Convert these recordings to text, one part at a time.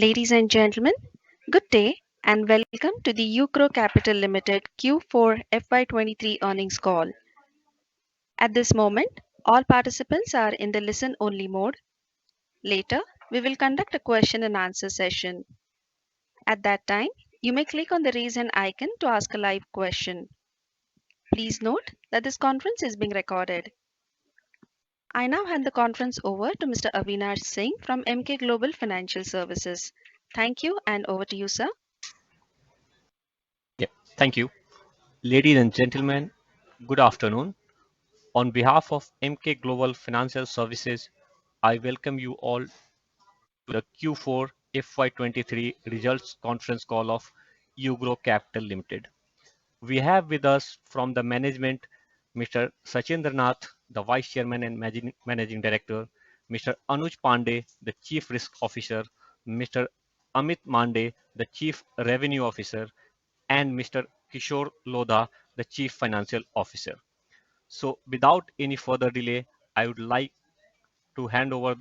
Ladies and gentlemen, good day and welcome to the UGRO Capital Limited Q4 FY23 earnings call. At this moment, all participants are in the listen-only mode. Later, we will conduct a question and answer session. At that time, you may click on the raise hand icon to ask a live question. Please note that this conference is being recorded. I now hand the conference over to Mr. Avinash Singh from Emkay Global Financial Services. Thank you and over to you, sir. Yeah, thank you. Ladies and gentlemen, good afternoon. On behalf of MK Global Financial Services, I welcome you all to the Q4 FY23 results conference call of UGRO Capital Limited. We have with us from the management Mr. Sachindranath, the Vice Chairman and Managing Director, Mr. Anuj Pandey, the Chief Risk Officer, Mr. Amit Mande, the Chief Revenue Officer, and Mr. Kishore Lodha, the Chief Financial Officer. So without any further delay, I would like to hand over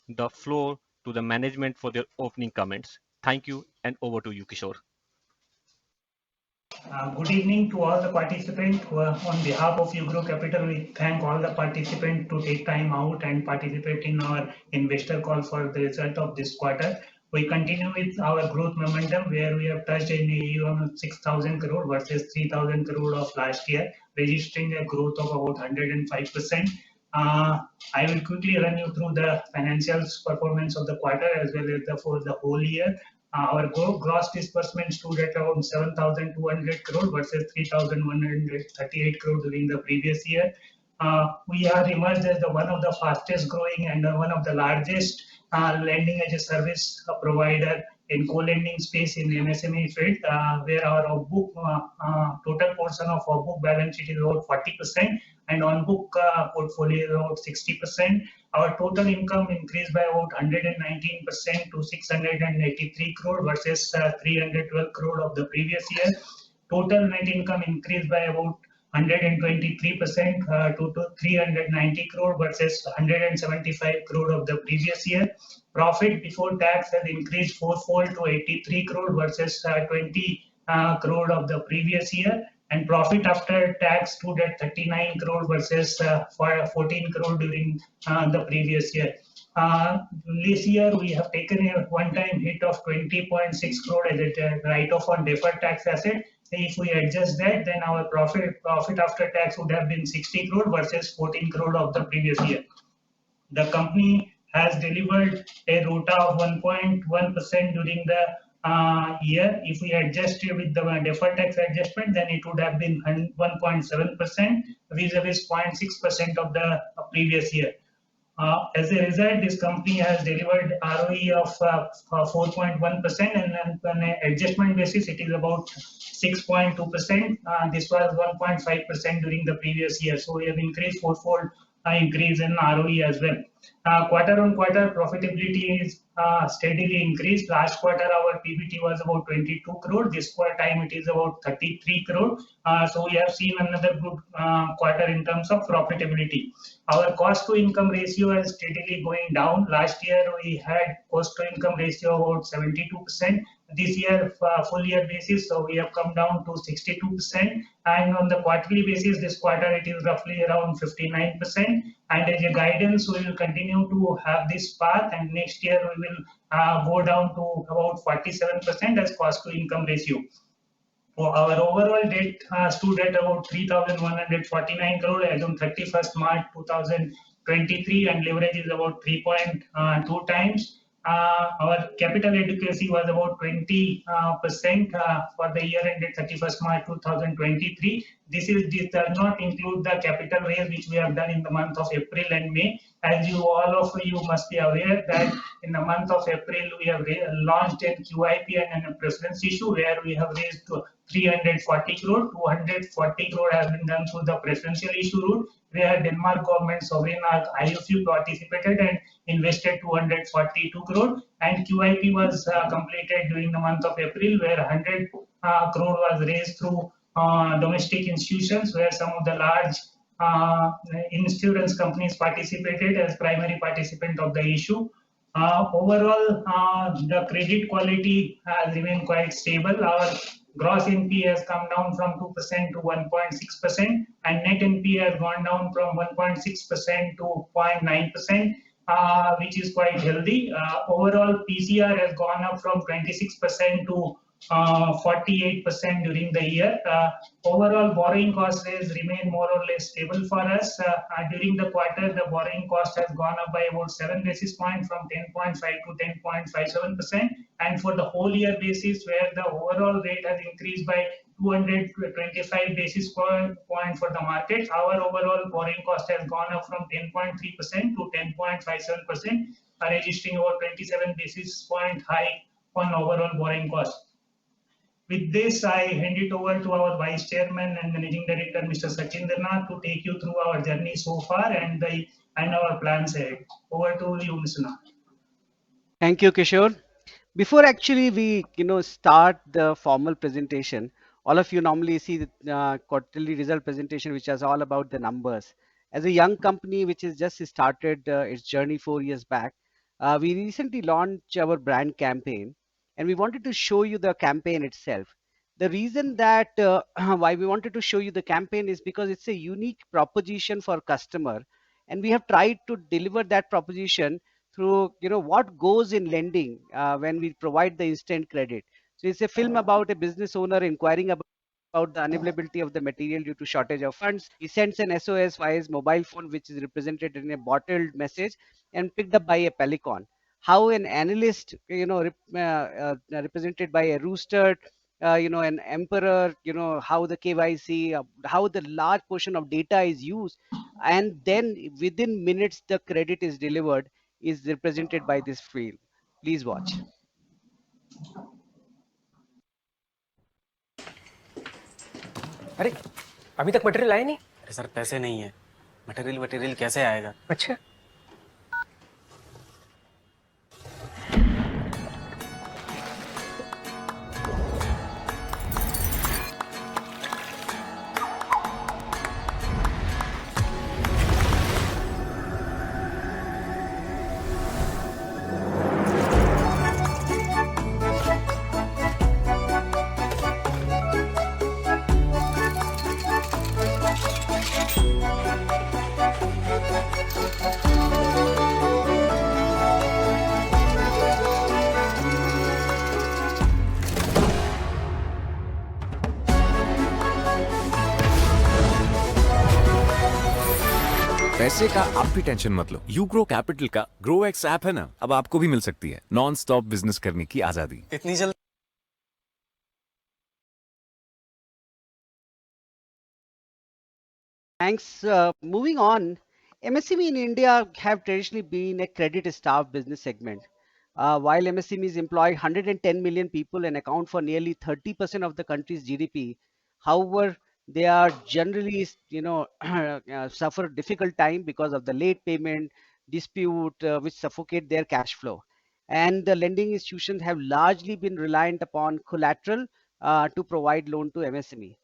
the floor to the management for their opening comments. Thank you and over to you, Kishore. Good evening to all the participants. On behalf of UGRO Capital, we thank all the participants to take time out and participate in our investor call for the result of this quarter. We continue with our growth momentum where we have touched an AUM 6,000 crore versus 3,000 crore of last year, registering a growth of about 105%. I will quickly run you through the financials performance of the quarter as well as for the whole year. Our gross disbursements stood at around 7,200 crore versus 3,138 crore during the previous year. We are emerged as one of the fastest growing and one of the largest lending as a service provider in co-lending space in MSME field, where our book total portion of our book balance sheet is about 40% and on book portfolio is about 60%. Our total income increased by about 119% to 683 crore versus 312 crore of the previous year. Total net income increased by about 123% to 390 crore versus 175 crore of the previous year. Profit before tax has increased fourfold to 83 crore versus 20 crore of the previous year. And profit after tax stood at 39 crore versus 14 crore during the previous year. This year we have taken a one-time hit of 20.6 crore as a write-off on deferred tax asset. If we adjust that, then our profit after tax would have been 60 crore versus 14 crore of the previous year. The company has delivered a ROTA of 1.1% during the year. If we adjust it with the deferred tax adjustment, then it would have been 1.7% vis-a-vis 0.6% of the previous year. As a result, this company has delivered ROE of 4.1% and on an adjustment basis, it is about 6.2%. This was 1.5% during the previous year. So we have increased fourfold increase in ROE as well. Quarter on quarter profitability is steadily increased. Last quarter our PBT was about 22 crore. This time it is about 33 crore. So we have seen another good quarter in terms of profitability. Our cost to income ratio is steadily going down. Last year we had cost to income ratio about 72%. This year full year basis, so we have come down to 62%, and on the quarterly basis this quarter it is roughly around 59%, and as a guidance we will continue to have this path, and next year we will go down to about 47% as cost to income ratio. Our overall debt stood at about 3,149 crore as on 31st March 2023, and leverage is about 3.2 times. Our capital adequacy was about 20% for the year ended 31st March 2023. This does not include the capital raise which we have done in the month of April and May. As all of you must be aware that in the month of April we have launched a QIP and a preference issue where we have raised 340 crore. 240 crore has been done through the preferential issue route, where Denmark government sovereign IFU participated and invested 242 crore, and QIP was completed during the month of April, where 100 crore was raised through domestic institutions, where some of the large insurance companies participated as primary participant of the issue. Overall, the credit quality has remained quite stable. Our gross NP has come down from 2% to 1.6%, and net NP has gone down from 1.6% to 0.9%, which is quite healthy. Overall, PCR has gone up from 26% to 48% during the year. Overall, borrowing cost has remained more or less stable for us. During the quarter, the borrowing cost has gone up by about 7 basis points from 10.5 to 10.57%. And for the whole year basis, where the overall rate has increased by 225 basis point for the market, our overall borrowing cost has gone up from 10.3% to 10.57%, registering over 27 basis point hike on overall borrowing cost. With this, I hand it over to our Vice Chairman and Managing Director, Mr. Sachindranath, to take you through our journey so far and our plans ahead. Over to you, Mr. Nath. Thank you, Kishore. Before actually we start the formal presentation, all of you normally see the quarterly result presentation, which is all about the numbers. As a young company which has just started its journey 4 years back, we recently launched our brand campaign, and we wanted to show you the campaign itself. The reason that why we wanted to show you the campaign is because it's a unique proposition for customer, and we have tried to deliver that proposition through what goes in lending when we provide the instant credit. So it's a film about a business owner inquiring about the unavailability of the material due to shortage of funds. He sends an SOS via his mobile phone, which is represented in a bottled message and picked up by a pelican. How an analyst, represented by a rooster, an emperor, how the KYC, how the large portion of data is used, and then within minutes the credit is delivered, is represented by this film. Please watch. अरे अभी तक material आया नहीं। अरे sir पैसे नहीं है, material कैसे आएगा? अच्छा पैसे का आप भी टेंशन मत लो। यूग्रो कैपिटल का ग्रो एक्स ऐप है ना, अब आपको भी मिल सकती है नॉन स्टॉप बिजनेस करने की आजादी। इतनी जल्दी? Thanks. Moving on, MSME in India have traditionally been a credit-starved business segment. While MSMEs employ 110 million people and account for nearly 30% of the country's GDP, however, they are generally, suffer difficult time because of the late payment, dispute, which suffocate their cash flow. And the lending institutions have largely been reliant upon collateral to provide loan to MSME.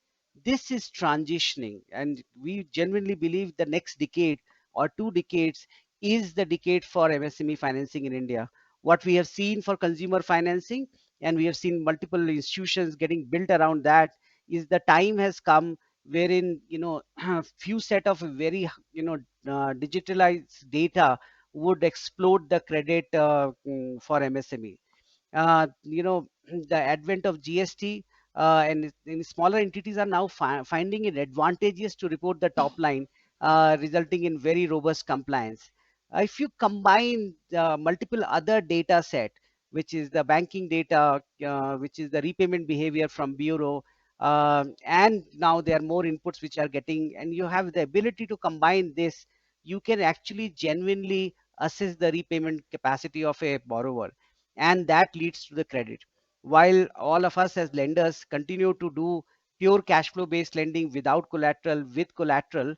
This is transitioning, and we genuinely believe the next decade or 2 decades is the decade for MSME financing in India. What we have seen for consumer financing, and we have seen multiple institutions getting built around that, is the time has come wherein few set of very digitalized data would explode the credit for MSME. The advent of GST, and in smaller entities are now finding it advantageous to report the top line, resulting in very robust compliance. If you combine multiple other data set, which is the banking data, which is the repayment behavior from bureau, and now there are more inputs which are getting, and you have the ability to combine this, you can actually genuinely assess the repayment capacity of a borrower, and that leads to the credit. While all of us as lenders continue to do pure cash flow based lending without collateral, with collateral,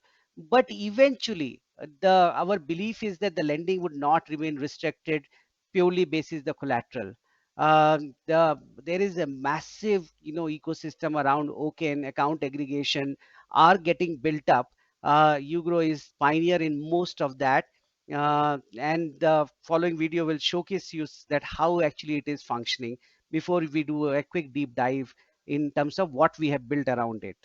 but eventually our belief is that the lending would not remain restricted purely basis the collateral. There is a massive ecosystem around OCEN, account aggregation, are getting built up. UGRO is pioneer in most of that, and the following video will showcase you that how actually it is functioning before we do a quick deep dive in terms of what we have built around it.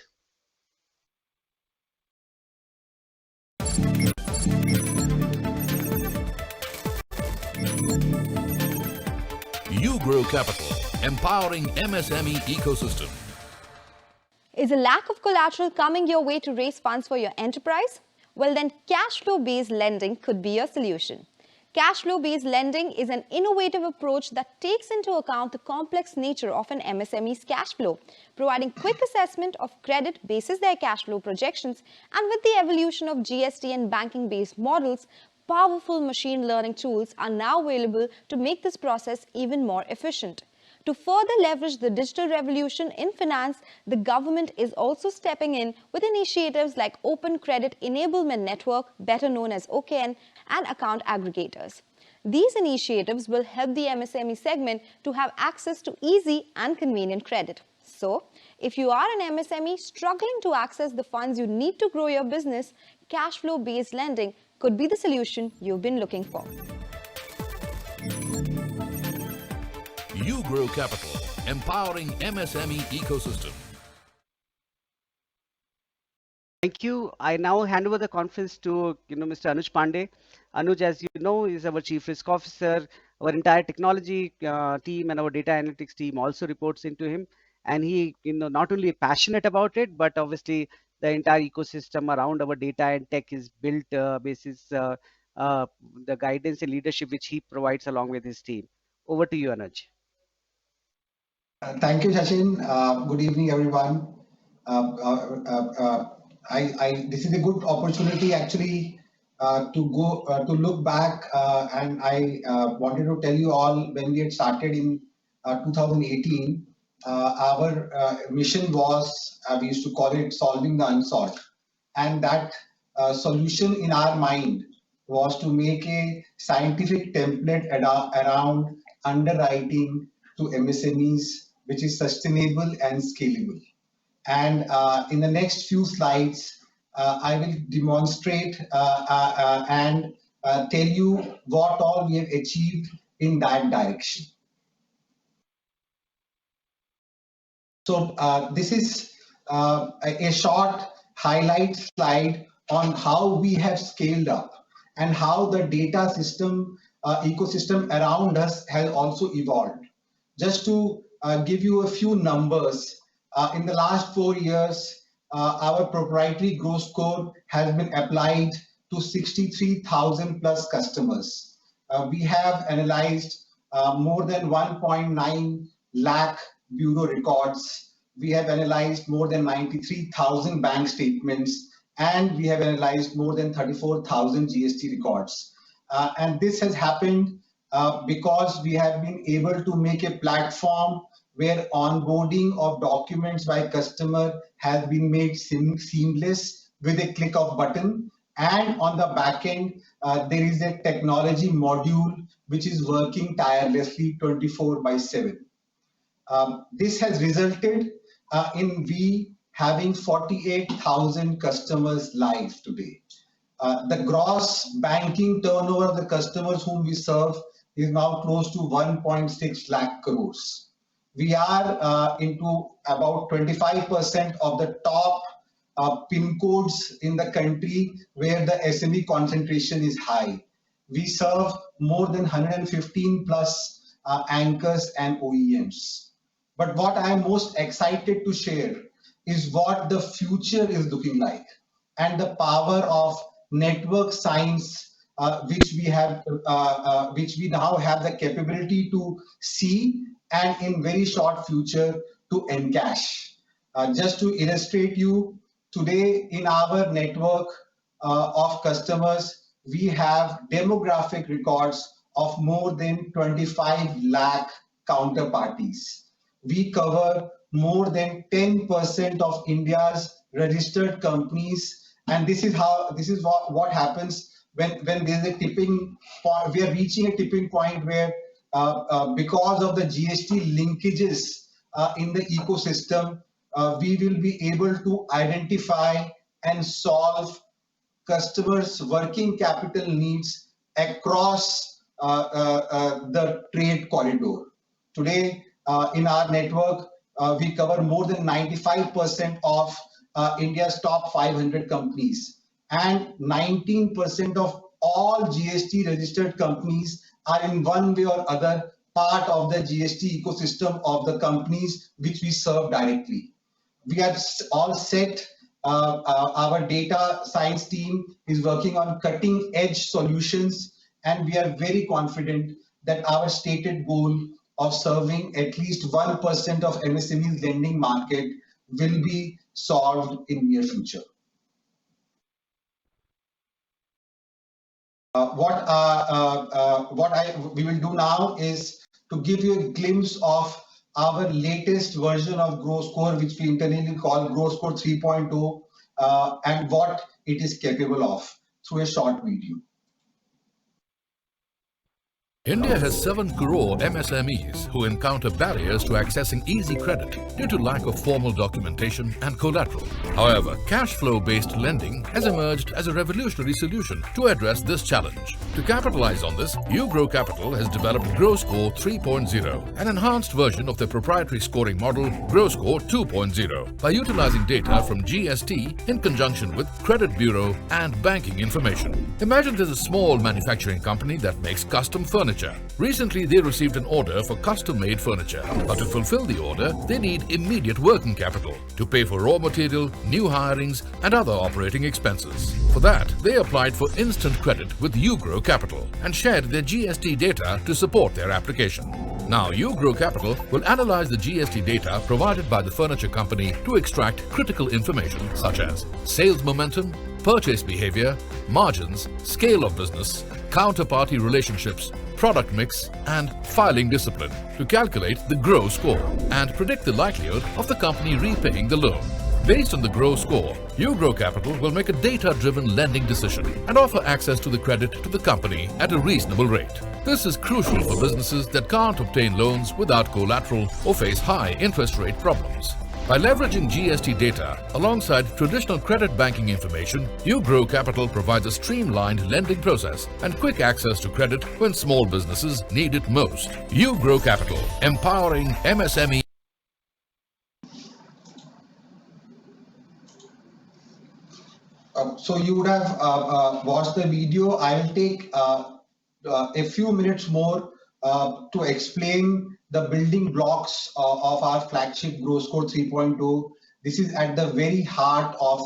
UGRO Capital, empowering MSME ecosystem. Is a lack of collateral coming your way to raise funds for your enterprise? Well, then cash flow based lending could be your solution. Cash flow based lending is an innovative approach that takes into account the complex nature of an MSME's cash flow, providing quick assessment of credit basis their cash flow projections, and with the evolution of GST and banking based models, powerful machine learning tools are now available to make this process even more efficient. To further leverage the digital revolution in finance, the government is also stepping in with initiatives like Open Credit Enablement Network, better known as OKN, and account aggregators. These initiatives will help the MSME segment to have access to easy and convenient credit. So, if you are an MSME struggling to access the funds you need to grow your business, cash flow based lending could be the solution you've been looking for. UGRO Capital, empowering MSME ecosystem. Thank you. I now hand over the conference to Mr. Anuj Pandey. Anuj, as you know, is our Chief Risk Officer. Our entire technology team and our data analytics team also reports into him. And he, not only passionate about it, but obviously the entire ecosystem around our data and tech is built basis the guidance and leadership which he provides along with his team. Over to you, Anuj. Thank you, Sachin. Good evening, everyone. This is a good opportunity actually to look back, and I wanted to tell you all when we had started in 2018. Our mission was we used to call it solving the unsolved, and that solution in our mind was to make a scientific template around underwriting to MSMEs, which is sustainable and scalable. And in the next few slides, I will demonstrate and tell you what all we have achieved in that direction. So this is a short highlight slide on how we have scaled up and how the data system ecosystem around us has also evolved. Just to give you a few numbers, in the last 4 years, our proprietary growth score has been applied to 63,000 plus customers. We have analyzed more than 1.9 lakh bureau records. We have analyzed more than 93,000 bank statements, and we have analyzed more than 34,000 GST records. And this has happened because we have been able to make a platform where onboarding of documents by customer has been made seamless with a click of button. And on the back end, there is a technology module which is working tirelessly 24/7. This has resulted in we having 48,000 customers live today. The gross banking turnover of the customers whom we serve is now close to 1.6 lakh crores. We are into about 25% of the top PIN codes in the country where the SME concentration is high. We serve more than 115 plus anchors and OEMs. But what I am most excited to share is what the future is looking like and the power of network science, which we now have the capability to see and in very short future to encash. Just to illustrate you, today in our network of customers, we have demographic records of more than 25 lakh counterparties. We cover more than 10% of India's registered companies, and this is what happens when there's a tipping point. We are reaching a tipping point where because of the GST linkages in the ecosystem, we will be able to identify and solve customers' working capital needs across the trade corridor. Today, in our network, we cover more than 95% of India's top 500 companies, and 19% of all GST registered companies are in one way or other part of the GST ecosystem of the companies which we serve directly. We are all set. Our data science team is working on cutting edge solutions, and we are very confident that our stated goal of serving at least 1% of MSME's lending market will be solved in near future. We will do now is to give you a glimpse of our latest version of GRO Score, which we internally call GRO Score 3.0, and what it is capable of through a short video. India has 7 crore MSMEs who encounter barriers to accessing easy credit due to lack of formal documentation and collateral. However, cash flow-based lending has emerged as a revolutionary solution to address this challenge. To capitalize on this, UGRO Capital has developed GRO Score 3.0, an enhanced version of their proprietary scoring model GRO Score 2.0, by utilizing data from GST in conjunction with credit bureau and banking information. Imagine there's a small manufacturing company that makes custom furniture. Recently, they received an order for custom-made furniture, but to fulfill the order, they need immediate working capital to pay for raw material, new hirings, and other operating expenses. For that, they applied for instant credit with UGRO Capital and shared their GST data to support their application. Now, UGRO Capital will analyze the GST data provided by the furniture company to extract critical information such as sales momentum, purchase behavior, margins, scale of business, counterparty relationships, product mix, and filing discipline to calculate the GRO score and predict the likelihood of the company repaying the loan. Based on the GRO score, UGRO Capital will make a data-driven lending decision and offer access to the credit to the company at a reasonable rate. This is crucial for businesses that can't obtain loans without collateral or face high interest rate problems. By leveraging GST data alongside traditional credit banking information, UGRO Capital provides a streamlined lending process and quick access to credit when small businesses need it most. UGRO Capital, empowering MSME. So you would have watched the video. I will take a few minutes more to explain the building blocks of our flagship GRO Score 3.0. This is at the very heart of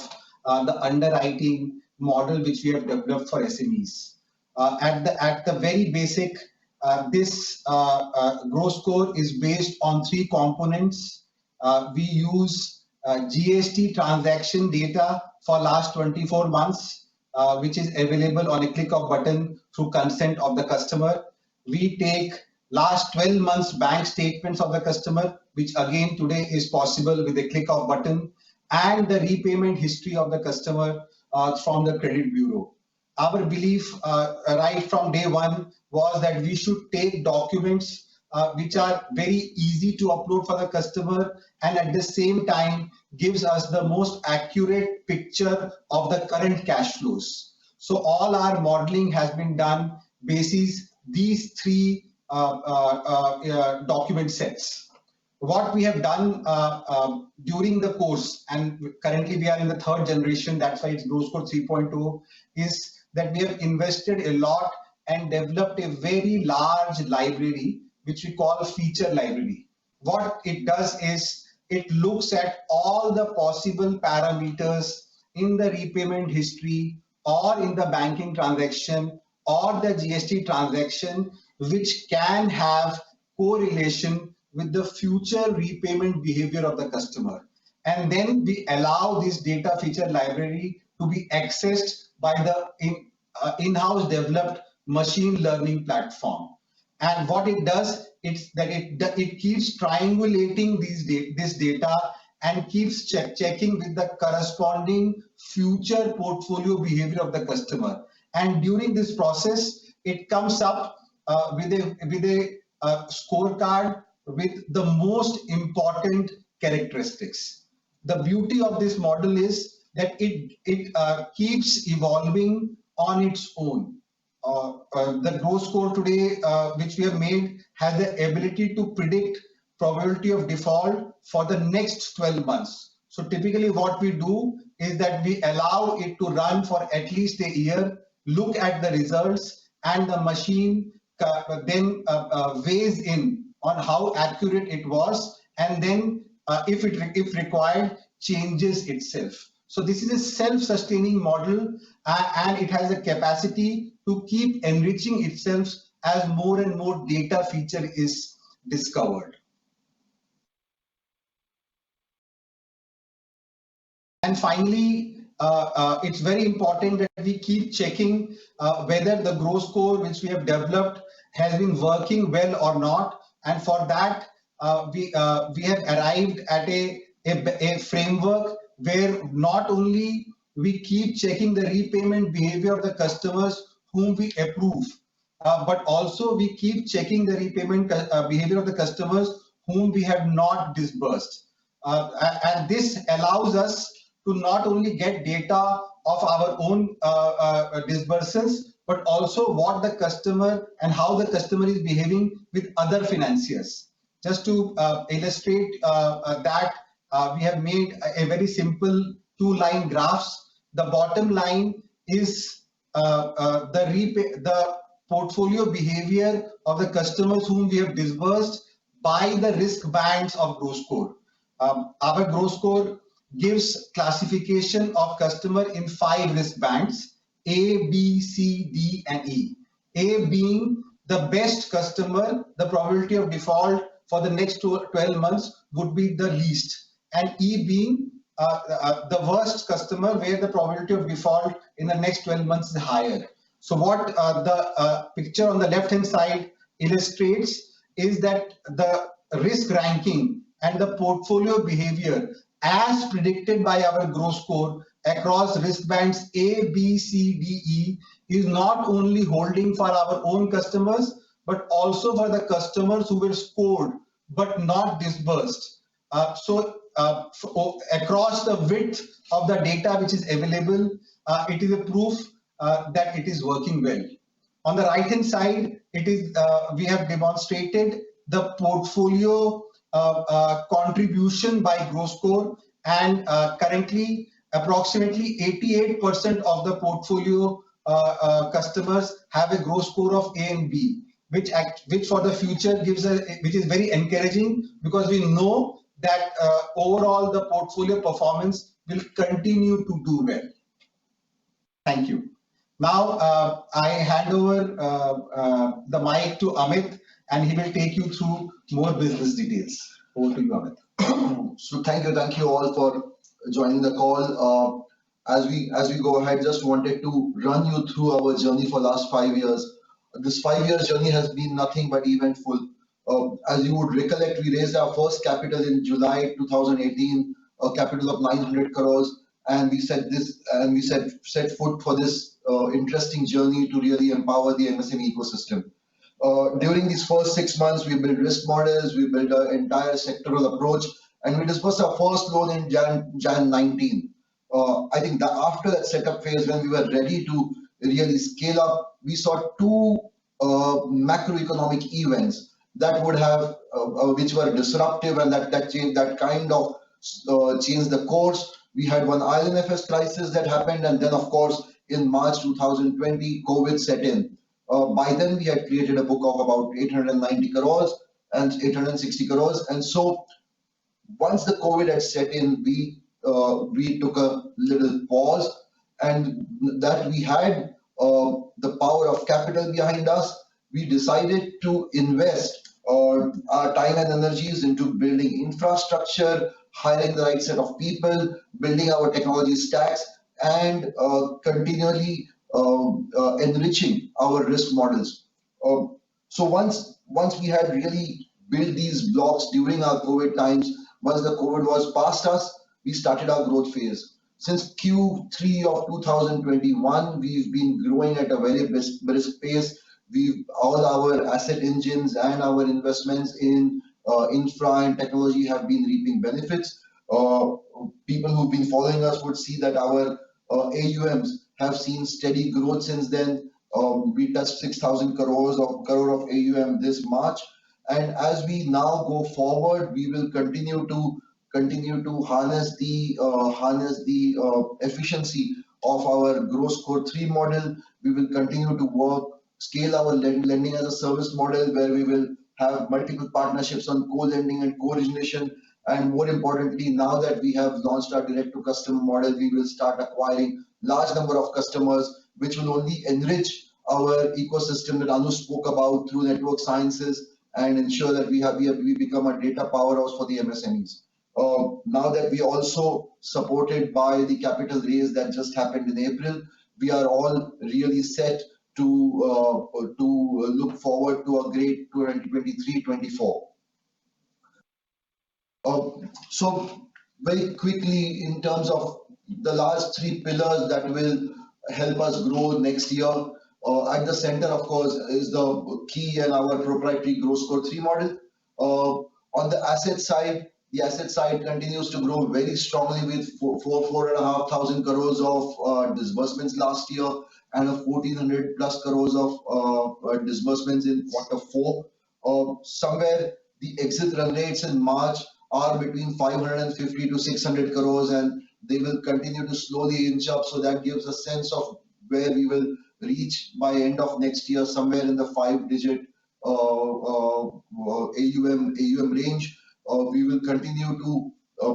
the underwriting model which we have developed for SMEs. At the very basic, this GRO Score is based on 3 components. We use GST transaction data for last 24 months, which is available on a click of button through consent of the customer. We take last 12 months bank statements of the customer, which again today is possible with a click of button, and the repayment history of the customer from the credit bureau. Our belief right from day one was that we should take documents which are very easy to upload for the customer and at the same time gives us the most accurate picture of the current cash flows. So all our modeling has been done basis these 3 document sets. What we have done during the course, and currently we are in the 3rd generation, that's why it's GRO Score 3.0, is that we have invested a lot and developed a very large library, which we call a feature library. What it does is it looks at all the possible parameters in the repayment history or in the banking transaction or the GST transaction, which can have correlation with the future repayment behavior of the customer. And then we allow this data feature library to be accessed by the in-house developed machine learning platform. And what it does, it's that it keeps triangulating this data and keeps checking with the corresponding future portfolio behavior of the customer. And during this process, it comes up with a scorecard with the most important characteristics. The beauty of this model is that it keeps evolving on its own. the GRO score today, which we have made, has the ability to predict probability of default for the next 12 months. So typically what we do is that we allow it to run for at least a year, look at the results, and the machine then weighs in on how accurate it was, and then if required, changes itself. So this is a self-sustaining model, and it has a capacity to keep enriching itself as more and more data feature is discovered. And finally, it's very important that we keep checking whether the GRO score which we have developed has been working well or not. And for that, we have arrived at a framework where not only we keep checking the repayment behavior of the customers whom we approve, but also we keep checking the repayment behavior of the customers whom we have not disbursed. And this allows us to not only get data of our own disbursements, but also what the customer and how the customer is behaving with other financiers. Just to illustrate that, we have made a very simple two-line graphs. The bottom line is the portfolio behavior of the customers whom we have disbursed by the risk bands of GRO score. Our GRO score gives classification of customer in 5 risk bands: A, B, C, D, and E. A being the best customer, the probability of default for the next 12 months would be the least, and E being the worst customer, where the probability of default in the next 12 months is higher. So what the picture on the left hand side illustrates is that the risk ranking and the portfolio behavior as predicted by our GRO score across risk bands A, B, C, D, E is not only holding for our own customers, but also for the customers who were scored but not disbursed. So across the width of the data which is available, it is a proof that it is working well. On the right hand side, it is we have demonstrated the portfolio contribution by GRO score, and currently approximately 88% of the portfolio customers have a GRO score of A and B, which for the future which is very encouraging, because we know that overall the portfolio performance will continue to do well. Thank you. Now I hand over the mic to Amit, and he will take you through more business details. Over to you, Amit. So thank you all for joining the call. As we go ahead, just wanted to run you through our journey for last 5 years. This 5 years journey has been nothing but eventful. As you would recollect, we raised our first capital in July 2018, a capital of 900 crores, and we set foot for this interesting journey to really empower the MSME ecosystem. During these first 6 months, we built risk models, we built an entire sectoral approach, and we disbursed our first loan in Jan 19. I think that after that setup phase, when we were ready to really scale up, we saw 2 macroeconomic events that would have, which were disruptive, and that changed, that kind of changed the course. We had one IL&FS crisis that happened, and then of course in March 2020, COVID set in. By then we had created a book of about 890 crores and 860 crores, and so once the COVID had set in, we took a little pause, and that we had the power of capital behind us. We decided to invest our time and energies into building infrastructure, hiring the right set of people, building our technology stacks, and continually enriching our risk models. So once we had really built these blocks during our COVID times, once the COVID was past us, we started our growth phase. Since Q3 of 2021, we've been growing at a very brisk pace. All our asset engines and our investments in infra and technology have been reaping benefits. People who've been following us would see that our AUMs have seen steady growth since then. We touched 6,000 crore of AUM this March. And as we now go forward, we will continue to harness the efficiency of our GRO Score 3 model. We will continue to scale our lending as a service model, where we will have multiple partnerships on co-lending and co-origination. And more importantly, now that we have launched our direct-to-customer model, we will start acquiring large number of customers, which will only enrich our ecosystem that Anu spoke about through network sciences, and ensure that we become a data powerhouse for the MSMEs. Now that we are also supported by the capital raise that just happened in April, we are all really set to look forward to a great 2023-24. So very quickly, in terms of the last three pillars that will help us grow next year, at the center, of course, is the key and our proprietary GRO Score 3 model. On the asset side, the asset side continues to grow very strongly with 4,500 crores of disbursements last year, and 1,400 plus crores of disbursements in Q4. Somewhere the exit run rates in March are between 550 to 600 crores, and they will continue to slowly inch up. So that gives a sense of where we will reach by end of next year, somewhere in the 5-digit AUM range. We will continue to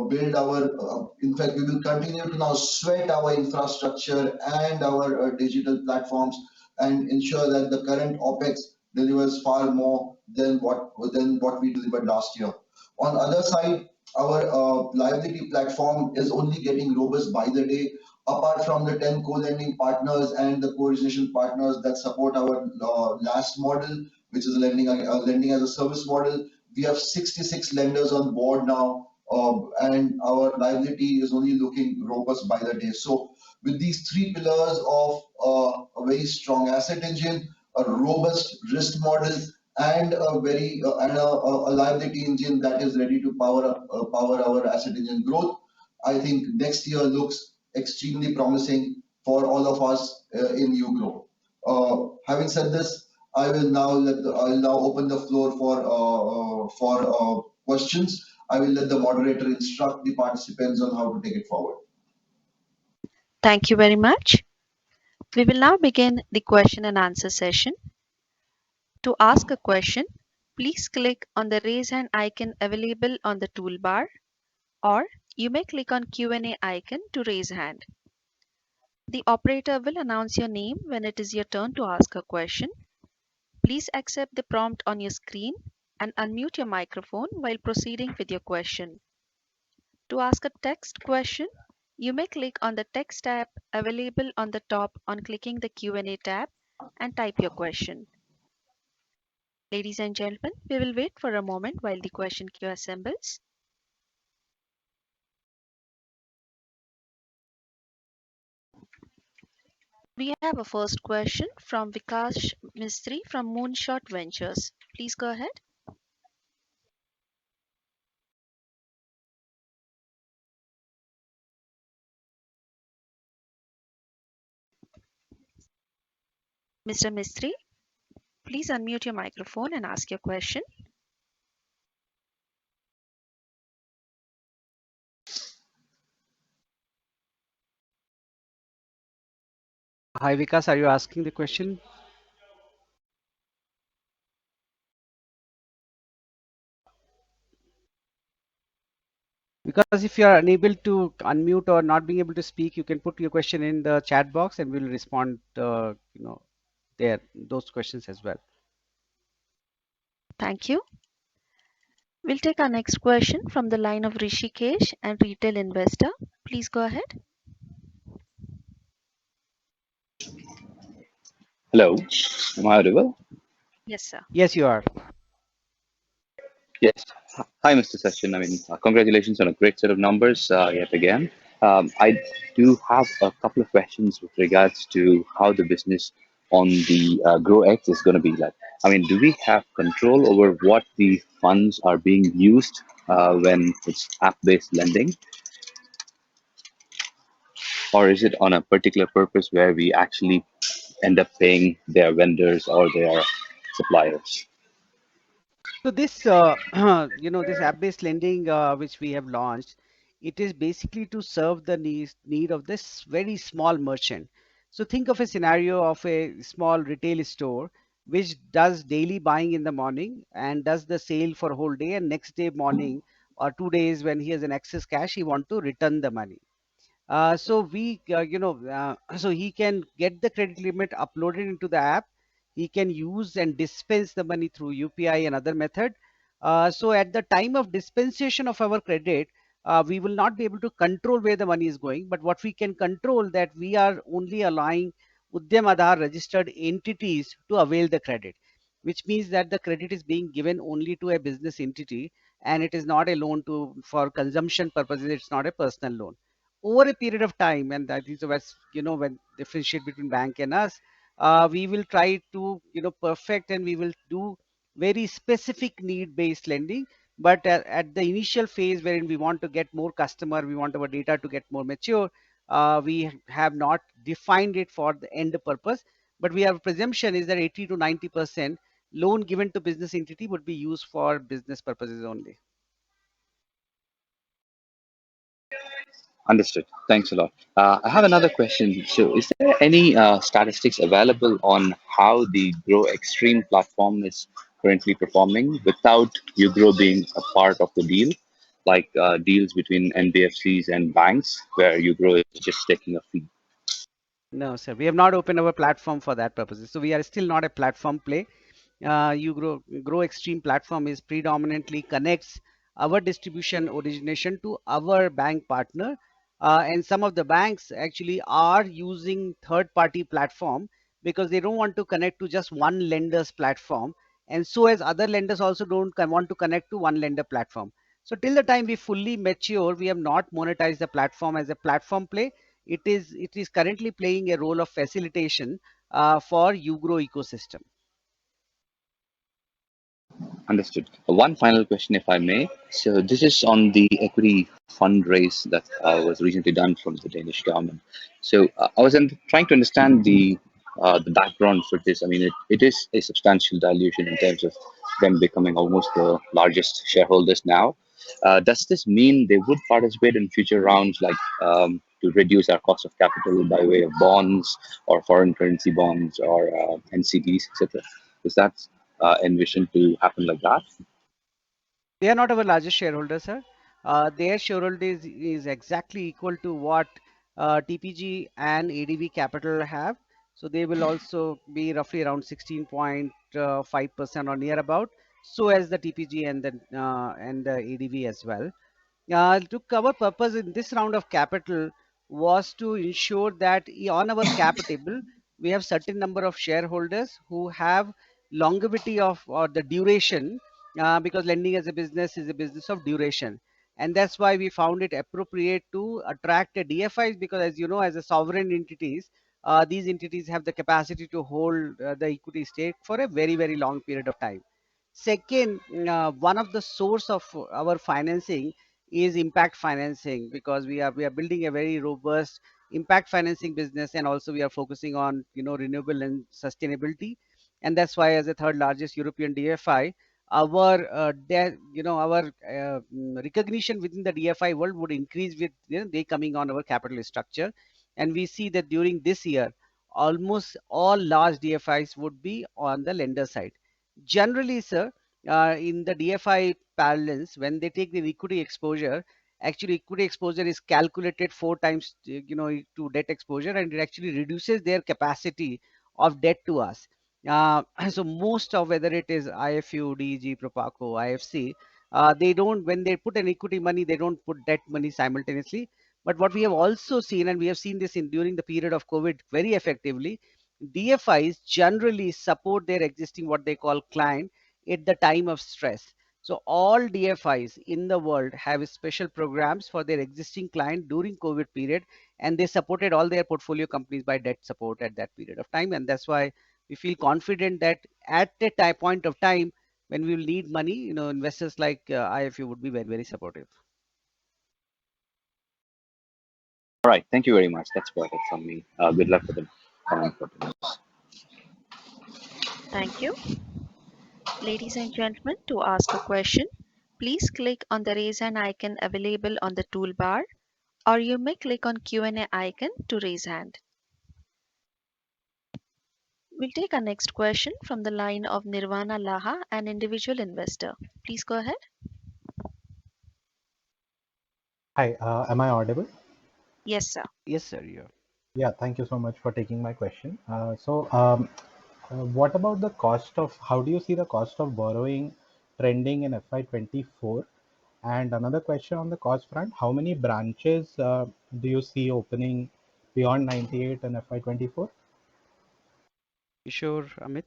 build our, in fact, we will continue to now sweat our infrastructure and our digital platforms, and ensure that the current OPEX delivers far more than what we delivered last year. On the other side, our liability platform is only getting robust by the day. Apart from the 10 co-lending partners and the co-origination partners that support our last model, which is lending as a service model, we have 66 lenders on board now, and our liability is only looking robust by the day. So with these three pillars of a very strong asset engine, a robust risk model, and a liability engine that is ready to power our asset engine growth, I think next year looks extremely promising for all of us in UGRO. Having said this, I'll now open the floor for questions. I will let the moderator instruct the participants on how to take it forward. Thank you very much. We will now begin the question and answer session. To ask a question, please click on the raise hand icon available on the toolbar, or you may click on Q&A icon to raise hand. The operator will announce your name when it is your turn to ask a question. Please accept the prompt on your screen and unmute your microphone while proceeding with your question. To ask a text question, you may click on the text tab available on the top on clicking the Q&A tab and type your question. Ladies and gentlemen, we will wait for a moment while the question queue assembles. We have a first question from Vikas Mistry from Moonshot Ventures. Please go ahead. Mr. Mistry, please unmute your microphone and ask your question. Hi Vikas, are you asking the question? Because if you are unable to unmute or not being able to speak, you can put your question in the chat box and we'll respond there those questions as well. Thank you. We'll take our next question from the line of Rishikesh, and retail investor. Please go ahead. Hello, am I audible? Yes, sir. Yes, you are. Yes. Hi, Mr. Sachin. I mean, congratulations on a great set of numbers yet again. I do have a couple of questions with regards to how the business on the GrowX is going to be like. I mean, do we have control over what the funds are being used when it's app-based lending? Or is it on a particular purpose where we actually end up paying their vendors or their suppliers? So this, this app-based lending which we have launched, it is basically to serve the need of this very small merchant. So think of a scenario of a small retail store which does daily buying in the morning and does the sale for a whole day, and next day morning or 2 days when he has an excess cash, he want to return the money. So he can get the credit limit uploaded into the app. He can use and dispense the money through UPI and other method. So at the time of dispensation of our credit, we will not be able to control where the money is going. But what we can control, that we are only allowing Udyam Aadhaar registered entities to avail the credit, which means that the credit is being given only to a business entity, and it is not a loan to for consumption purposes. It's not a personal loan. Over a period of time, and that is what's, when differentiate between bank and us, we will try to perfect, and we will do very specific need based lending. But at the initial phase wherein we want to get more customer, we want our data to get more mature, we have not defined it for the end purpose, but we have presumption is that 80 to 90% loan given to business entity would be used for business purposes only. Understood. Thanks a lot. I have another question. So, is there any statistics available on how the Grow Extreme platform is currently performing without UGRO being a part of the deal, like deals between NBFCs and banks, where UGRO is just taking a fee? No, sir, we have not opened our platform for that purposes. So we are still not a platform play. Grow Extreme platform is predominantly connects our distribution origination to our bank partner, and some of the banks actually are using third party platform because they don't want to connect to just one lender's platform, and so as other lenders also don't want to connect to one lender platform. So till the time we fully mature, we have not monetized the platform as a platform play. It is currently playing a role of facilitation for UGRO ecosystem. Understood. One final question, if I may. So this is on the equity fundraise that was recently done from the Danish government. So I was trying to understand the background for this. I mean, it is a substantial dilution in terms of them becoming almost the largest shareholders now. Does this mean they would participate in future rounds, like to reduce our cost of capital by way of bonds or foreign currency bonds or NCDs, etc.? Is that envisioned to happen like that? They are not our largest shareholder, sir. Their shareholder is exactly equal to what TPG and ADV Capital have. So they will also be roughly around 16.5% or near about. So as the TPG and the ADV as well. To cover purpose in this round of capital was to ensure that on our cap table we have certain number of shareholders who have longevity of or the duration, because lending as a business is a business of duration, and that's why we found it appropriate to attract a DFIs, because as you know, as a sovereign entities, these entities have the capacity to hold the equity stake for a very very long period of time. Second, one of the source of our financing is impact financing, because we are building a very robust impact financing business, and also we are focusing on renewable and sustainability, and that's why as a third largest European DFI, our recognition within the DFI world would increase with they coming on our capital structure, and we see that during this year almost all large DFIs would be on the lender side. Generally, sir, in the DFI balance, when they take the equity exposure, actually equity exposure is calculated 4 times, to debt exposure, and it actually reduces their capacity of debt to us. So most of, whether it is IFU, DEG, Propaco, IFC, they don't, when they put an equity money, they don't put debt money simultaneously. But what we have also seen, and we have seen this in during the period of COVID very effectively, DFIs generally support their existing what they call client at the time of stress. So all DFIs in the world have special programs for their existing client during COVID period, and they supported all their portfolio companies by debt support at that period of time. And that's why we feel confident that at the point of time when we will need money, investors like IFU would be very, very supportive. All right. Thank you very much. That's perfect from me. Good luck for the coming quarters. Thank you. Ladies and gentlemen, to ask a question, please click on the raise hand icon available on the toolbar, or you may click on Q&A icon to raise hand. We'll take our next question from the line of Nirvana Laha, an individual investor. Please go ahead. Hi, am I audible? Yes, sir. Yes, sir. Yeah. Yeah, thank you so much for taking my question. What about the cost of, how do you see the cost of borrowing trending in FY24? And another question on the cost front, how many branches do you see opening beyond 98 in FY24? You sure, Amit?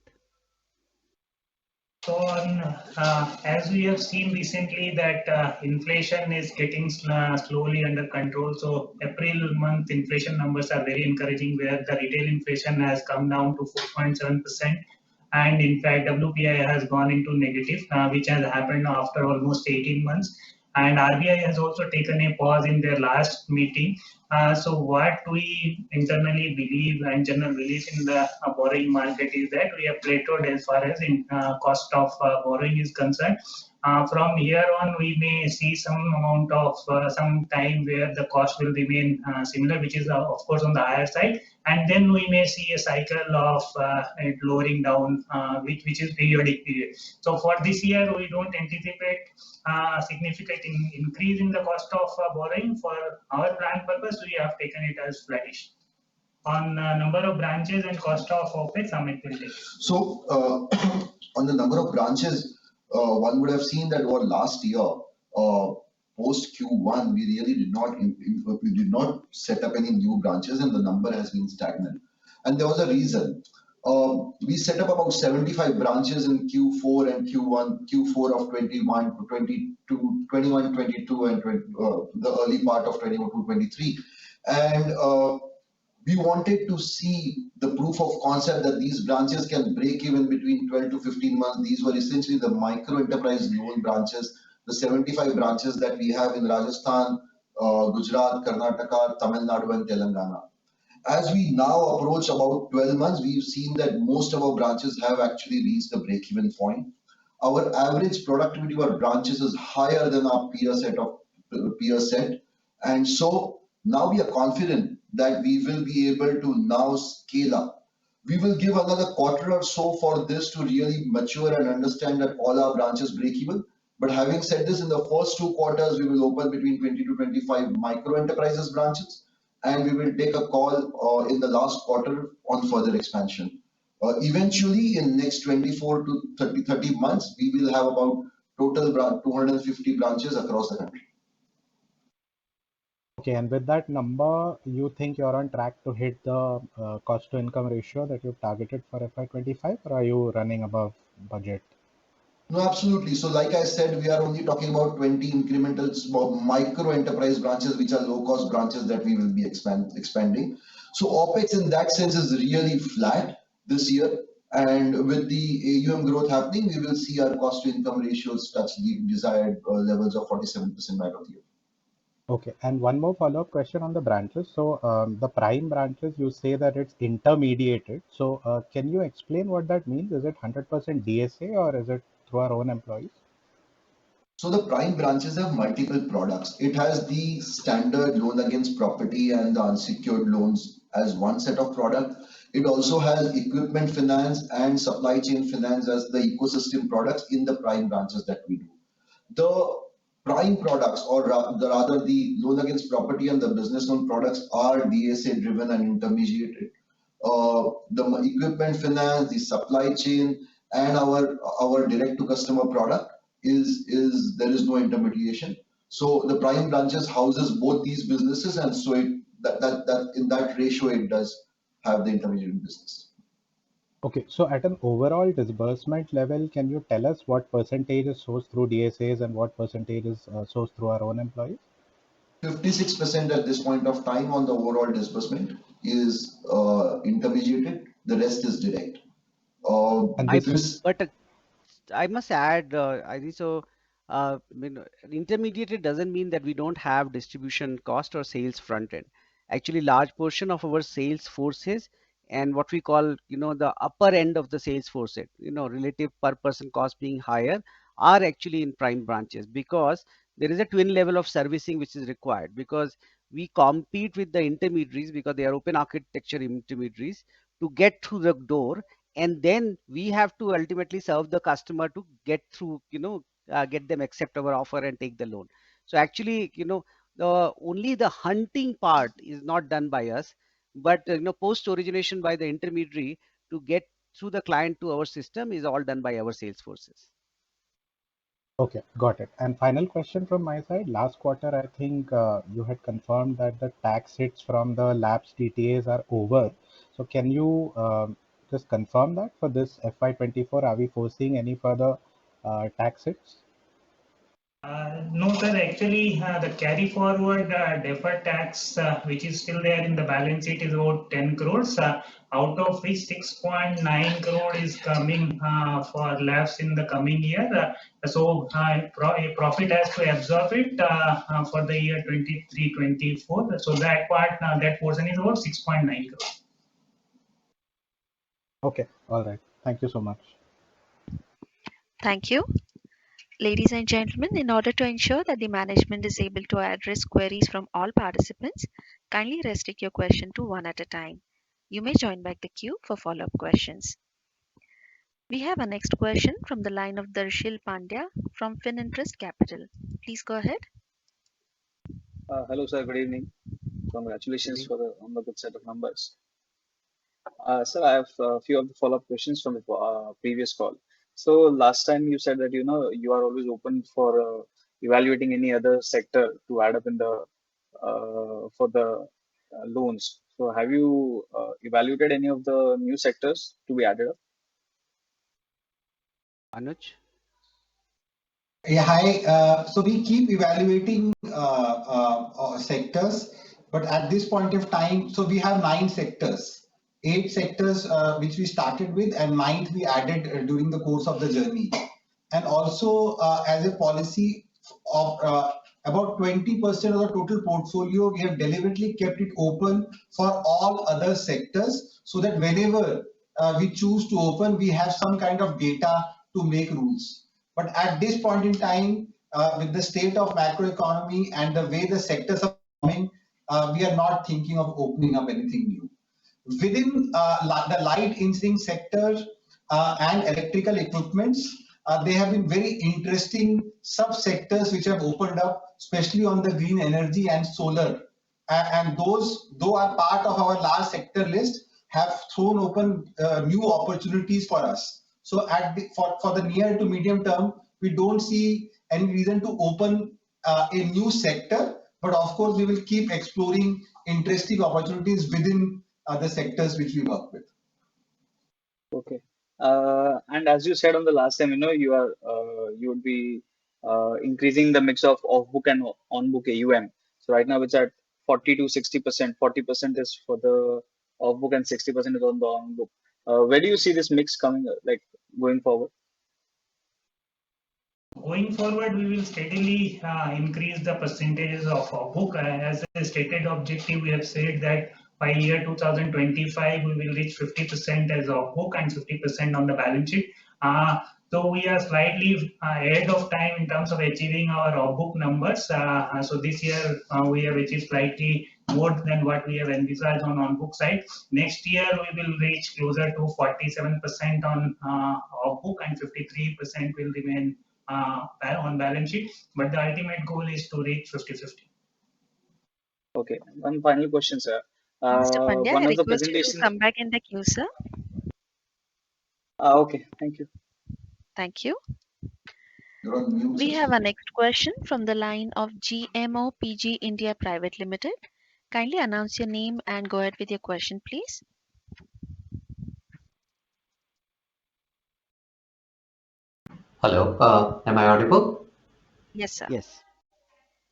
So, as we have seen recently that inflation is getting slowly under control. So, April month inflation numbers are very encouraging, where the retail inflation has come down to 4.7%, and in fact, WPI has gone into negative, which has happened after almost 18 months. And RBI has also taken a pause in their last meeting. So what we internally believe and general belief in the borrowing market is that we have plateaued as far as in cost of borrowing is concerned. From here on, we may see some amount of some time where the cost will remain similar, which is of course on the higher side, and then we may see a cycle of it lowering down, which is periodic period. So for this year, we don't anticipate significant increase in the cost of borrowing. For our plan purpose, we have taken it as flattish. On number of branches and cost of OpEx, Amit will take. So, on the number of branches, one would have seen that over last year, post Q1, we really did not set up any new branches, and the number has been stagnant. And there was a reason. We set up about 75 branches in Q4 and Q4 of 21, 22, 21, 22, and the early part of 21 to 23. And we wanted to see the proof of concept that these branches can break even between 12 to 15 months. These were essentially the micro enterprise loan branches, the 75 branches that we have in Rajasthan, Gujarat, Karnataka, Tamil Nadu, and Telangana. As we now approach about 12 months, we've seen that most of our branches have actually reached the break-even point. Our average productivity of our branches is higher than our peer set. And so now we are confident that we will be able to now scale up. We will give another quarter or so for this to really mature and understand that all our branches break even. But having said this, in the first 2 quarters, we will open between 20 to 25 micro enterprises branches, and we will take a call in the last quarter on further expansion. Eventually, in next 24 to 30 months, we will have about total 250 branches across the country. Okay, and with that number, you think you're on track to hit the cost to income ratio that you've targeted for FY25, or are you running above budget? No, absolutely. So like I said, we are only talking about 20 incremental micro enterprise branches, which are low cost branches that we will be expanding. So OPEX in that sense is really flat this year. And with the AUM growth happening, we will see our cost to income ratios touch the desired levels of 47% by the year. Okay, and one more follow-up question on the branches. So the prime branches, you say that it's intermediated. So can you explain what that means? Is it 100% DSA or is it through our own employees? So the prime branches have multiple products. It has the standard loan against property and the unsecured loans as one set of product. It also has equipment finance and supply chain finance as the ecosystem products in the prime branches that we do. The prime products, or rather the loan against property and the business loan products, are DSA driven and intermediated. The equipment finance, the supply chain, and our direct to customer product is there is no intermediation. So the prime branches houses both these businesses, and so that in that ratio it does have the intermediate business. Okay, so at an overall disbursement level, can you tell us what percentage is sourced through DSAs and what percentage is sourced through our own employees? 56% at this point of time on the overall disbursement is intermediated. The rest is direct. But I must add, I think so. I mean, intermediated doesn't mean that we don't have distribution cost or sales front end. Actually, large portion of our sales forces and what we call, the upper end of the sales force set, relative per person cost being higher, are actually in prime branches, because there is a twin level of servicing which is required, because we compete with the intermediaries because they are open architecture intermediaries to get through the door, and then we have to ultimately serve the customer to get through, get them accept our offer and take the loan. So actually, the only the hunting part is not done by us, but post origination by the intermediary to get through the client to our system is all done by our sales forces. Okay, got it. And final question from my side. Last quarter, I think you had confirmed that the tax hits from the lapsed DTAs are over. So can you just confirm that for this FY24, are we foreseeing any further tax hits? No, sir. Actually, the carry forward deferred tax, which is still there in the balance sheet, is about 10 crores, out of which 6.9 crore is coming for lapse in the coming year. Profit has to absorb it for the year 23-24. So that part, that portion is about 6.9 crore. Okay, all right. Thank you so much. Thank you. Ladies and gentlemen, in order to ensure that the management is able to address queries from all participants, kindly restrict your question to one at a time. You may join back the queue for follow-up questions. We have our next question from the line of Darshil Pandya from Fininterest Capital. Please go ahead. Hello, sir. Good evening. Good Congratulations evening. on the good set of numbers. Sir, I have a few of the follow-up questions from the previous call. So last time you said that you are always open for evaluating any other sector to add up in the for the loans. So have you evaluated any of the new sectors to be added up? Anuj? Yeah, hi. So we keep evaluating sectors, but at this point of time, so we have 9 sectors, 8 sectors which we started with, and 9th we added during the course of the journey. And also, as a policy of about 20% of the total portfolio, we have deliberately kept it open for all other sectors, so that whenever we choose to open, we have some kind of data to make rules. But at this point in time, with the state of macroeconomy and the way the sectors are coming, we are not thinking of opening up anything new. Within the light engineering sector and electrical equipments, there have been very interesting sub-sectors which have opened up, especially on the green energy and solar. And those, though are part of our large sector list, have thrown open new opportunities for us. So for the near to medium term, we don't see any reason to open a new sector, but of course we will keep exploring interesting opportunities within the sectors which we work with. Okay. And as you said on the last time, you would be increasing the mix of off-book and on-book AUM. So right now it's at 40 to 60%. 40% is for the off-book and 60% is on the on-book. Where do you see this mix coming, like going forward? Going forward, we will steadily increase the percentages of our book. As a stated objective, we have said that by year 2025, we will reach 50% as of book and 50% on the balance sheet. So we are slightly ahead of time in terms of achieving our book numbers. So this year we have achieved slightly more than what we have envisaged on book side. Next year we will reach closer to 47% on off book and 53% will remain on balance sheet, but the ultimate goal is to reach 50-50. Okay, one final question, sir. Mr. Pandya, One I of the request you to presentations. come back in the queue, sir. Okay, thank you. Thank you. You're on mute, We sir. have our next question from the line of GMO PG India Private Limited. Kindly announce your name and go ahead with your question, please. Hello, am I audible? Yes, sir. Yes.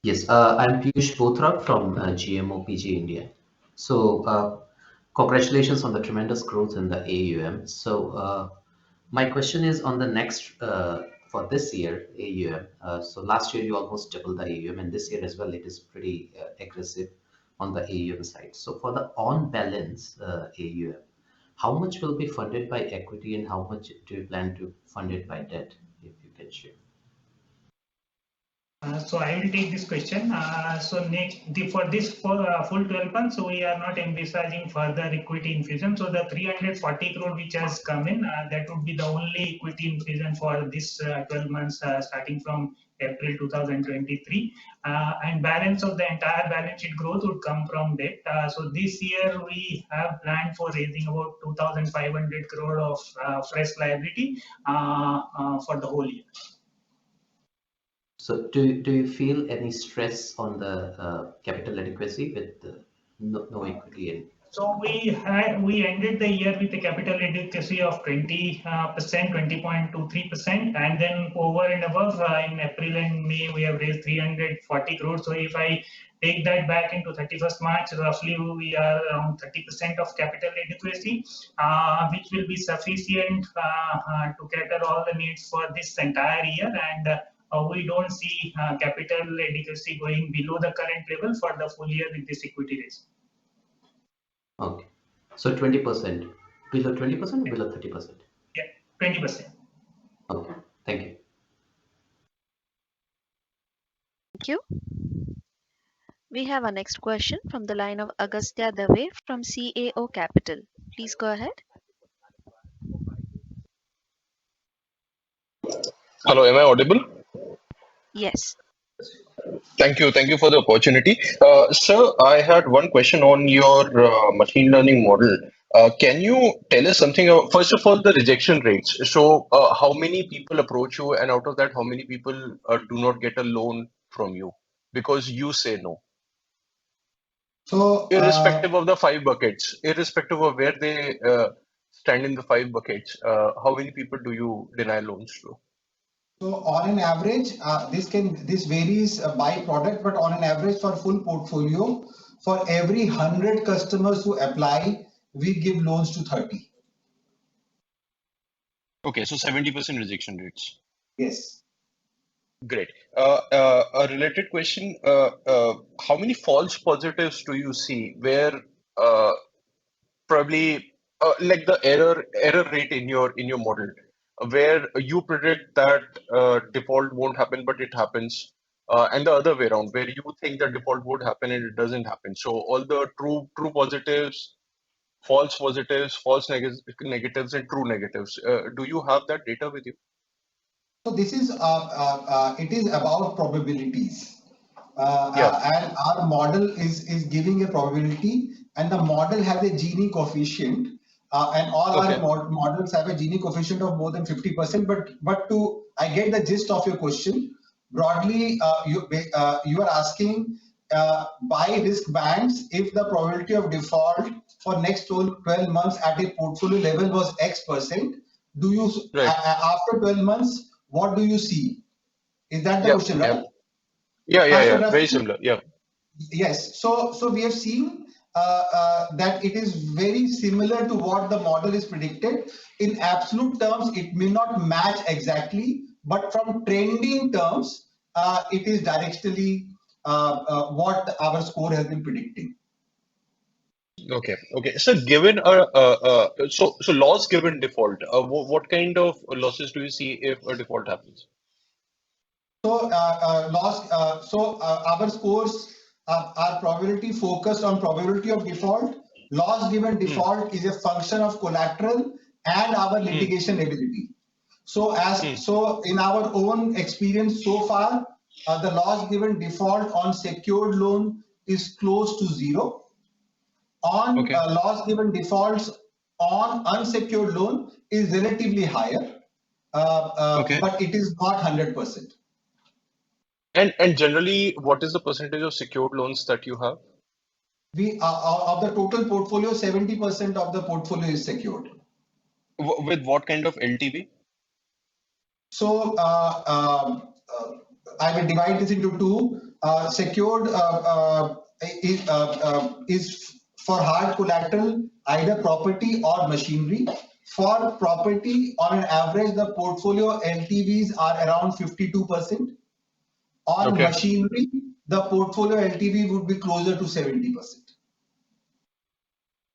Yes, I'm Piyush Bothra from GMO PG India. So, congratulations on the tremendous growth in the AUM. So, my question is on the next, for this year, AUM. So, last year you almost doubled the AUM, and this year as well, it is pretty aggressive on the AUM side. So, for the on balance AUM, How much will be funded by equity and how much do you plan to fund it by debt, if you can share? So I will take this question. So for this full 12 months, so we are not envisaging further equity infusion. So the 340 crore which has come in, that would be the only equity infusion for this 12 months starting from April 2023. And balance of the entire balance sheet growth would come from debt. So this year we have planned for raising about 2,500 crore of fresh liability for the whole year. So do you feel any stress on the capital adequacy with no equity in? So we ended the year with a capital adequacy of 20%, 20.23%, and then over and above in April and May we have raised 340 crores. So if I take that back into 31st March, roughly we are around 30% of capital adequacy, which will be sufficient to cater all the needs for this entire year, and we don't see capital adequacy going below the current level for the full year with this equity raise. Okay. So 20%. Below 20% or below 30%? Yeah, 20%. Okay. Thank you. Thank you. We have our next question from the line of Agastya Dave from GRO Capital. Please go ahead. Hello, am I audible? Yes. Thank you. Thank you for the opportunity. Sir, I had one question on your machine learning model. Can you tell us something about, first of all, the rejection rates? So, how many people approach you, and out of that, how many people do not get a loan from you because you say no? So, irrespective of the 5 buckets, irrespective of where they stand in the 5 buckets, how many people do you deny loans to? So on an average, this varies by product, but on an average for full portfolio, for every 100 customers who apply, we give loans to 30. Okay, so 70% rejection rates. Yes. Great. A related question: how many false positives do you see where probably like the error rate in your model, where you predict that default won't happen but it happens, and the other way around, where you think that default would happen and it doesn't happen? So all the true positives, false positives, false negatives, and true negatives. Do you have that data with you? So this is it is about probabilities. Yeah. And our model is giving a probability, and the model has a Gini coefficient, and all Okay. our models have a Gini coefficient of more than 50%. But I get the gist of your question. Broadly, you are asking by risk bands, if the probability of default for next 12 months at a portfolio level was X%, do you Right. after 12 months, what do you see? Is that the Yeah. question, right? Yeah. So Very roughly, similar. Yeah. yes. So we have seen that it is very similar to what the model is predicted. In absolute terms, it may not match exactly, but from trending terms, it is directionally what our score has been predicting. Okay. So given so loss given default, what kind of losses do you see if a default happens? So our scores are probability focused on probability of default. Loss given default is a function of collateral and our litigation ability. So in our own experience so far, the loss given default on secured loan is close to zero. On Okay. loss given defaults on unsecured loan is relatively higher, Okay. but it is not 100%. And generally, what is the percentage of secured loans that you have? We of the total portfolio, 70% of the portfolio is secured. With what kind of LTV? So I will divide this into two. Secured is for hard collateral, either property or machinery. For property, on an average, the portfolio LTVs are around 52%. On Okay. machinery, the portfolio LTV would be closer to 70%.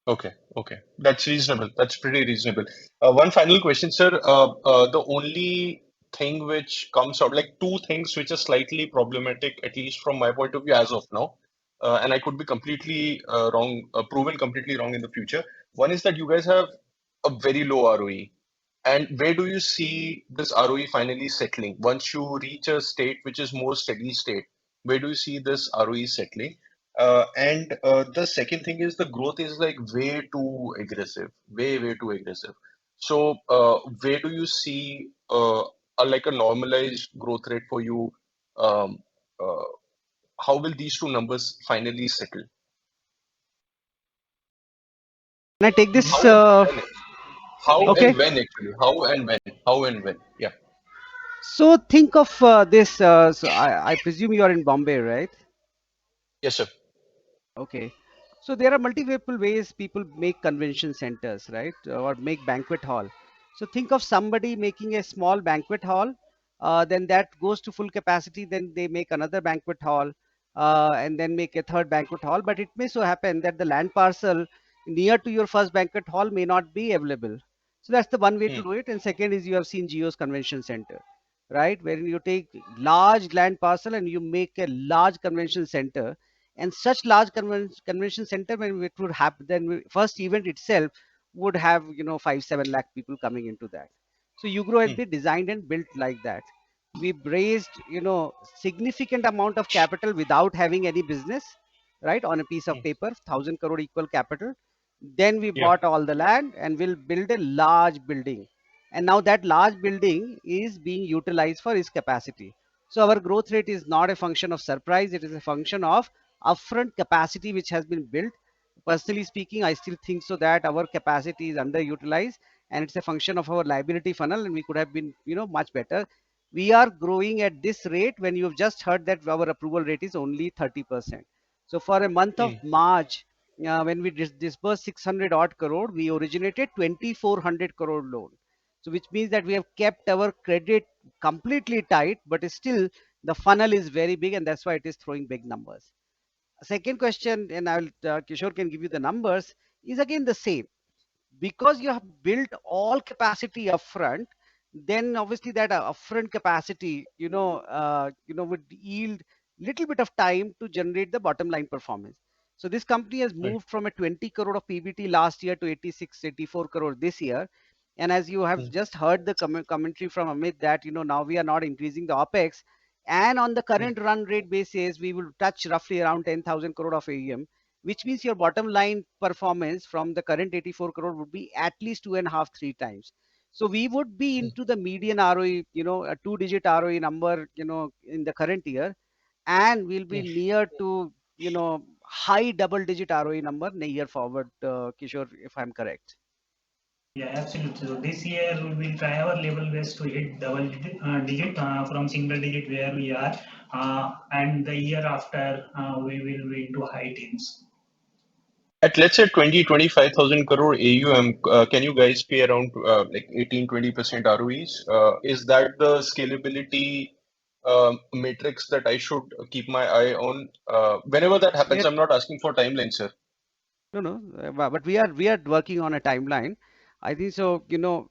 Okay, okay. That's reasonable. That's pretty reasonable. One final question, sir. The only thing which comes out, like two things which are slightly problematic, at least from my point of view as of now, and I could be completely wrong, proven completely wrong in the future. One is that you guys have a very low ROE. And where do you see this ROE finally settling? Once you reach a state which is more steady state, where do you see this ROE settling? And the second thing is the growth is like way too aggressive, way too aggressive. So where do you see like a normalized growth rate for you? Um, uh, how will these two numbers finally settle? Can I take this? How and when? How Okay. and when actually? How and when? How and when? Yeah. So think of this. So I presume you are in Bombay, right? Yes, sir. Okay. So there are multiple ways people make convention centers, right? Or make banquet hall. So think of somebody making a small banquet hall, then that goes to full capacity, then they make another banquet hall, and then make a third banquet hall. But it may so happen that the land parcel near to your first banquet hall may not be available. So that's the one way to Hmm. do it. And second is you have seen Geo's convention center, right? Wherein you take large land parcel and you make a large convention center, and such large convention center, when it would happen, then first event itself would have 5-7 lakh people coming into that. So UGRO has Hmm. been designed and built like that. We raised significant amount of capital without having any business, right, on a piece of Hmm. paper, 1,000 crore equal capital. Then we Yeah. bought all the land and will build a large building, and now that large building is being utilized for its capacity. So our growth rate is not a function of surprise, it is a function of upfront capacity which has been built. Personally speaking, I still think so that our capacity is underutilized, and it's a function of our liability funnel, and we could have been much better. We are growing at this rate when you've just heard that our approval rate is only 30%. So for a month of Hmm. March, when we disbursed 600 odd crore, we originated 2400 crore loan. So which means that we have kept our credit completely tight, but still the funnel is very big, and that's why it is throwing big numbers. Second question, and I'll Kishore can give you the numbers, is again the same. Because you have built all capacity upfront, then obviously that upfront capacity would yield little bit of time to generate the bottom line performance. So this company has Right. moved from a 20 crore of PBT last year to 86-84 crore this year. And as you have Hmm. just heard the commentary from Amit, that now we are not increasing the OPEX, and on the Hmm. current run rate basis we will touch roughly around 10,000 crore of AUM, which means your bottom line performance from the current 84 crore would be at least 2.5, 3 times. So we would be Hmm. into the median ROE, a 2-digit ROE number, in the current year, and we'll be Hmm. near to, high double-digit ROE number in a year forward, Kishore, if I'm correct. Yeah, absolutely. So this year we will try our level best to hit double digit from single digit where we are, and the year after we will be into high teens. At let's say 20-25,000 crore AUM, can you guys pay around like 18-20% ROEs? Is that the scalability matrix that I should keep my eye on? Whenever that happens, Where I'm not asking for timeline, sir. No, no, but we are working on a timeline. I think so,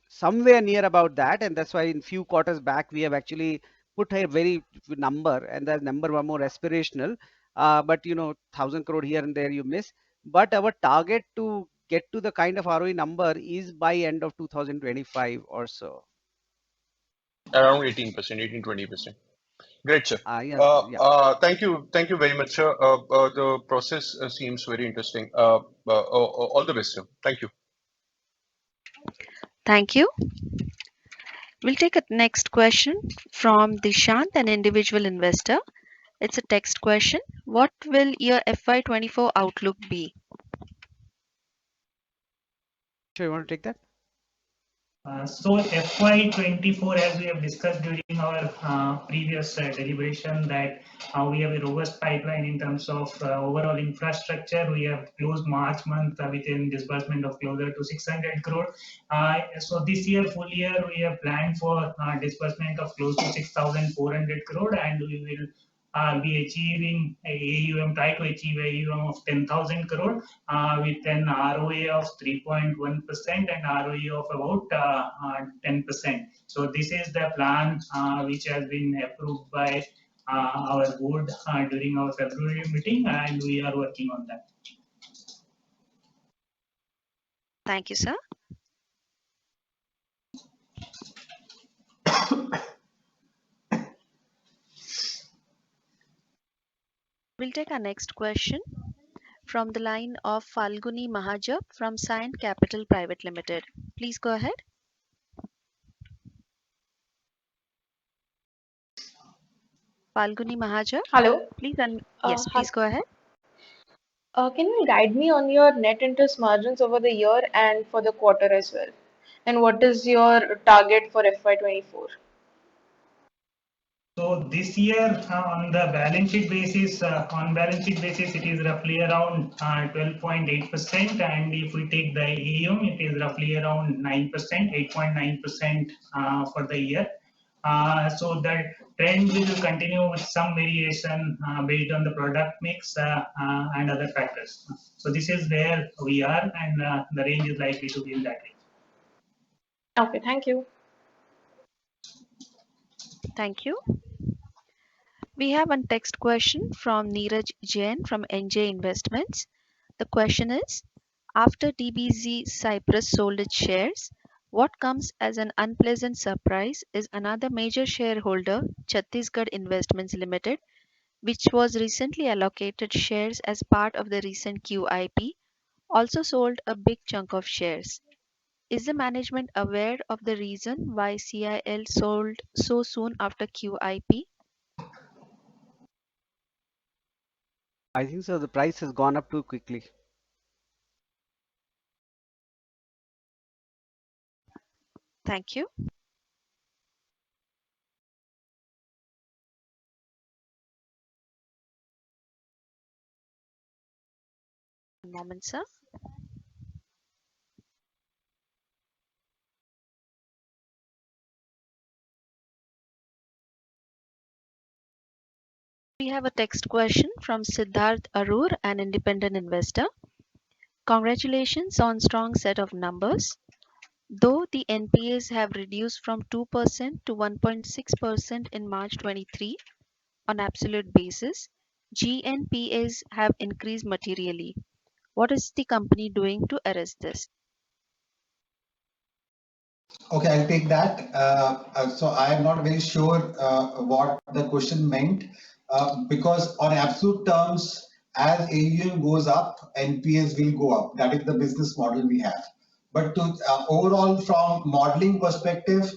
somewhere near about that, and that's why in few quarters back we have actually put a very number, and that number was more aspirational. But 1,000 crore here and there you miss. But our target to get to the kind of ROE number is by end of 2025 or so. Around 18%, 18-20%. Great, sir. Yeah, yeah. Thank you very much, sir. The process seems very interesting. All the best, sir. Thank you. Thank you. We'll take a next question from Dishant, an individual investor. It's a text question. What will your FY24 outlook be? Sure, you want to take that? So FY24, as we have discussed during our previous deliberation, that we have a robust pipeline in terms of overall infrastructure. We have closed March month with a disbursement of closer to 600 crore. So this year, full year, we have planned for disbursement of close to 6,400 crore, and we will be achieving AUM, try to achieve AUM of 10,000 crore with an ROA of 3.1% and ROE of about 10%. So this is the plan which has been approved by our board during our February meeting, and we are working on that. Thank you, sir. We'll take our next question from the line of Falguni Mahajap from Science Capital Private Limited. Please go ahead. Falguni Mahajap, Hello. please yes, please go ahead. Can you guide me on your net interest margins over the year and for the quarter as well? And what is your target for FY24? So this year on the balance sheet basis, it is roughly around 12.8%, and if we take the AUM, it is roughly around 9%, 8.9% for the year. So that trend will continue with some variation based on the product mix and other factors. So this is where we are, and the range is likely to be in that range. Okay, thank you. Thank you. We have one text question from Neeraj Jain from NJ Investments. The question is, after DBZ Cyprus sold its shares, what comes as an unpleasant surprise is another major shareholder, Chhattisgarh Investments Limited, which was recently allocated shares as part of the recent QIP, also sold a big chunk of shares. Is the management aware of the reason why CIL sold so soon after QIP? I think so. The price has gone up too quickly. Thank you. One moment, sir. We have a text question from Siddharth Arur, an independent investor. Congratulations on strong set of numbers. Though the NPAs have reduced from 2% to 1.6% in March 23 on absolute basis, GNPAs have increased materially. What is the company doing to arrest this? Okay, I'll take that. So I am not very sure what the question meant because on absolute terms, as AUM goes up, NPAs will go up. That is the business model we have. But to overall, from modeling perspective,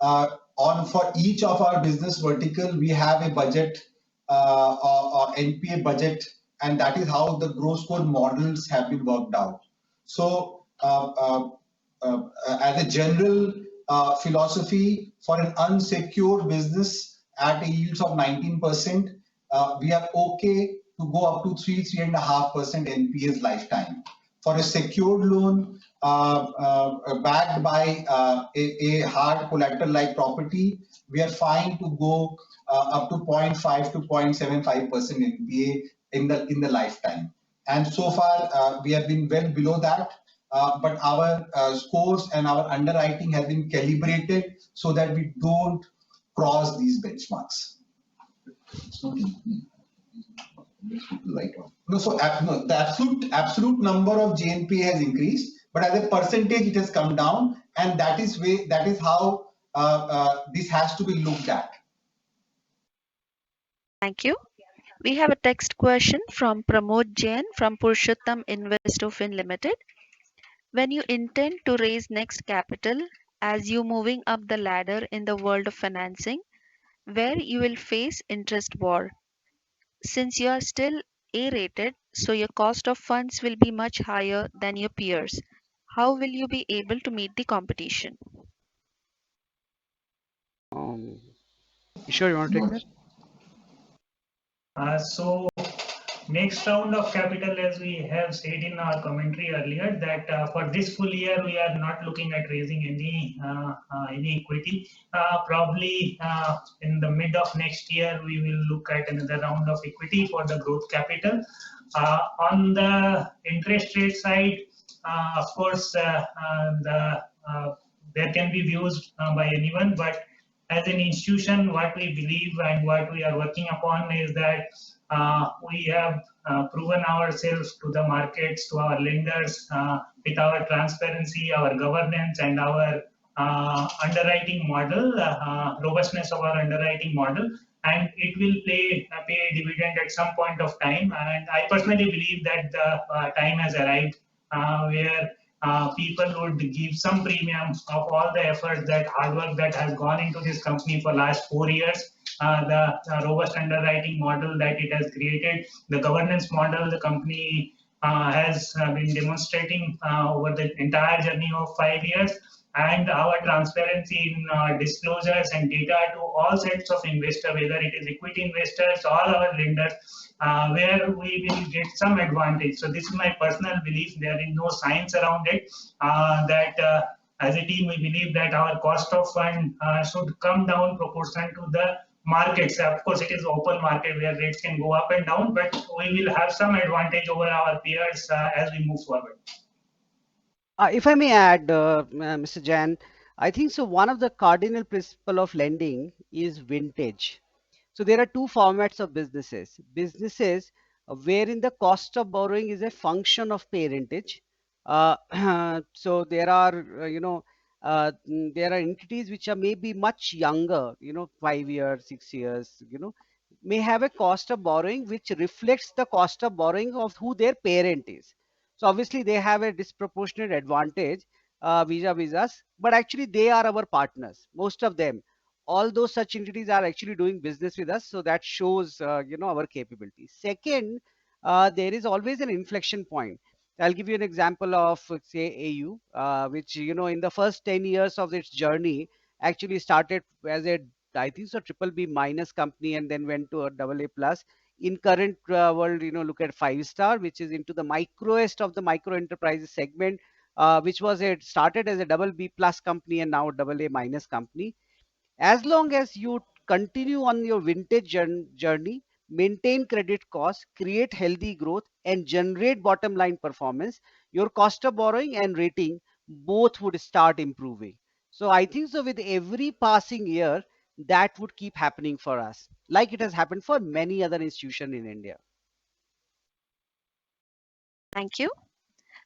on for each of our business vertical, we have a budget or NPA budget, and that is how the growth score models have been worked out. So as a general philosophy for an unsecured business at a yields of 19%, we are okay to go up to 3.5% NPAs lifetime. For a secured loan backed by a hard collateral like property, we are fine to go up to 0.5 to 0.75% NPA in the lifetime. And so far, we have been well below that. But our scores and our underwriting has been calibrated so that we don't cross these benchmarks. No, so no, the absolute number of GNPA has increased, but as a percentage it has come down, and that is how this has to be looked at. Thank you. We have a text question from Pramod Jain from Purushottam Investofin Limited. When you intend to raise next capital, as you moving up the ladder in the world of financing, where you will face interest war. Since you are still A-rated, so your cost of funds will be much higher than your peers. How will you be able to meet the competition? You sure you want to take that? So next round of capital, as we have said in our commentary earlier, that for this full year we are not looking at raising any equity. Probably in the mid of next year we will look at another round of equity for the growth capital. On the interest rate side, of course, there can be views by anyone, but as an institution, what we believe and what we are working upon is that we have proven ourselves to the markets, to our lenders, with our transparency, our governance, and our underwriting model, robustness of our underwriting model, and it will pay a dividend at some point of time. And I personally believe that the time has arrived where people would give some premium of all the effort, that hard work that has gone into this company for last 4 years, the robust underwriting model that it has created, the governance model the company has been demonstrating over the entire journey of 5 years, and our transparency in disclosures and data to all sets of investors, whether it is equity investors, all our lenders, where we will get some advantage. So this is my personal belief. There is no science around it. That as a team, we believe that our cost of fund should come down proportional to the markets. Of course, it is open market where rates can go up and down, but we will have some advantage over our peers as we move forward. If I may add, Mr. Jain, I think so. One of the cardinal principle of lending is vintage. So there are two formats of businesses. Businesses wherein the cost of borrowing is a function of parentage. So there are, there are entities which are maybe much younger, 5 years, 6 years, may have a cost of borrowing which reflects the cost of borrowing of who their parent is. So obviously they have a disproportionate advantage vis-a-vis us, but actually they are our partners, most of them. All those such entities are actually doing business with us, so that shows our capability. Second, there is always an inflection point. I'll give you an example of say AU, which in the first 10 years of its journey actually started as a, I think so, triple B minus company, and then went to a double A plus. In current world, look at 5 star, which is into the microest of the micro enterprises segment, which was started as a double B plus company and now double A minus company. As long as you continue on your vintage journey, maintain credit costs, create healthy growth, and generate bottom line performance, your cost of borrowing and rating both would start improving. So I think so with every passing year, that would keep happening for us, like it has happened for many other institutions in India. Thank you.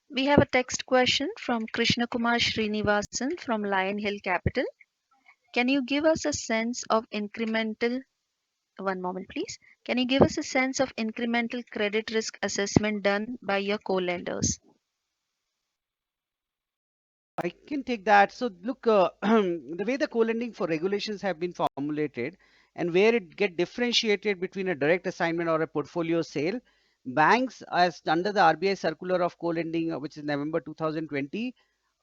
We have a text question from Krishna Kumar Srinivasan from Lion Hill Capital. Can you give us a sense of incremental, one moment please. Can you give us a sense of incremental credit risk assessment done by your co-lenders? I can take that. So look, the way the co-lending for regulations have been formulated and where it get differentiated between a direct assignment or a portfolio sale, banks as under the RBI circular of co-lending, which is November 2020,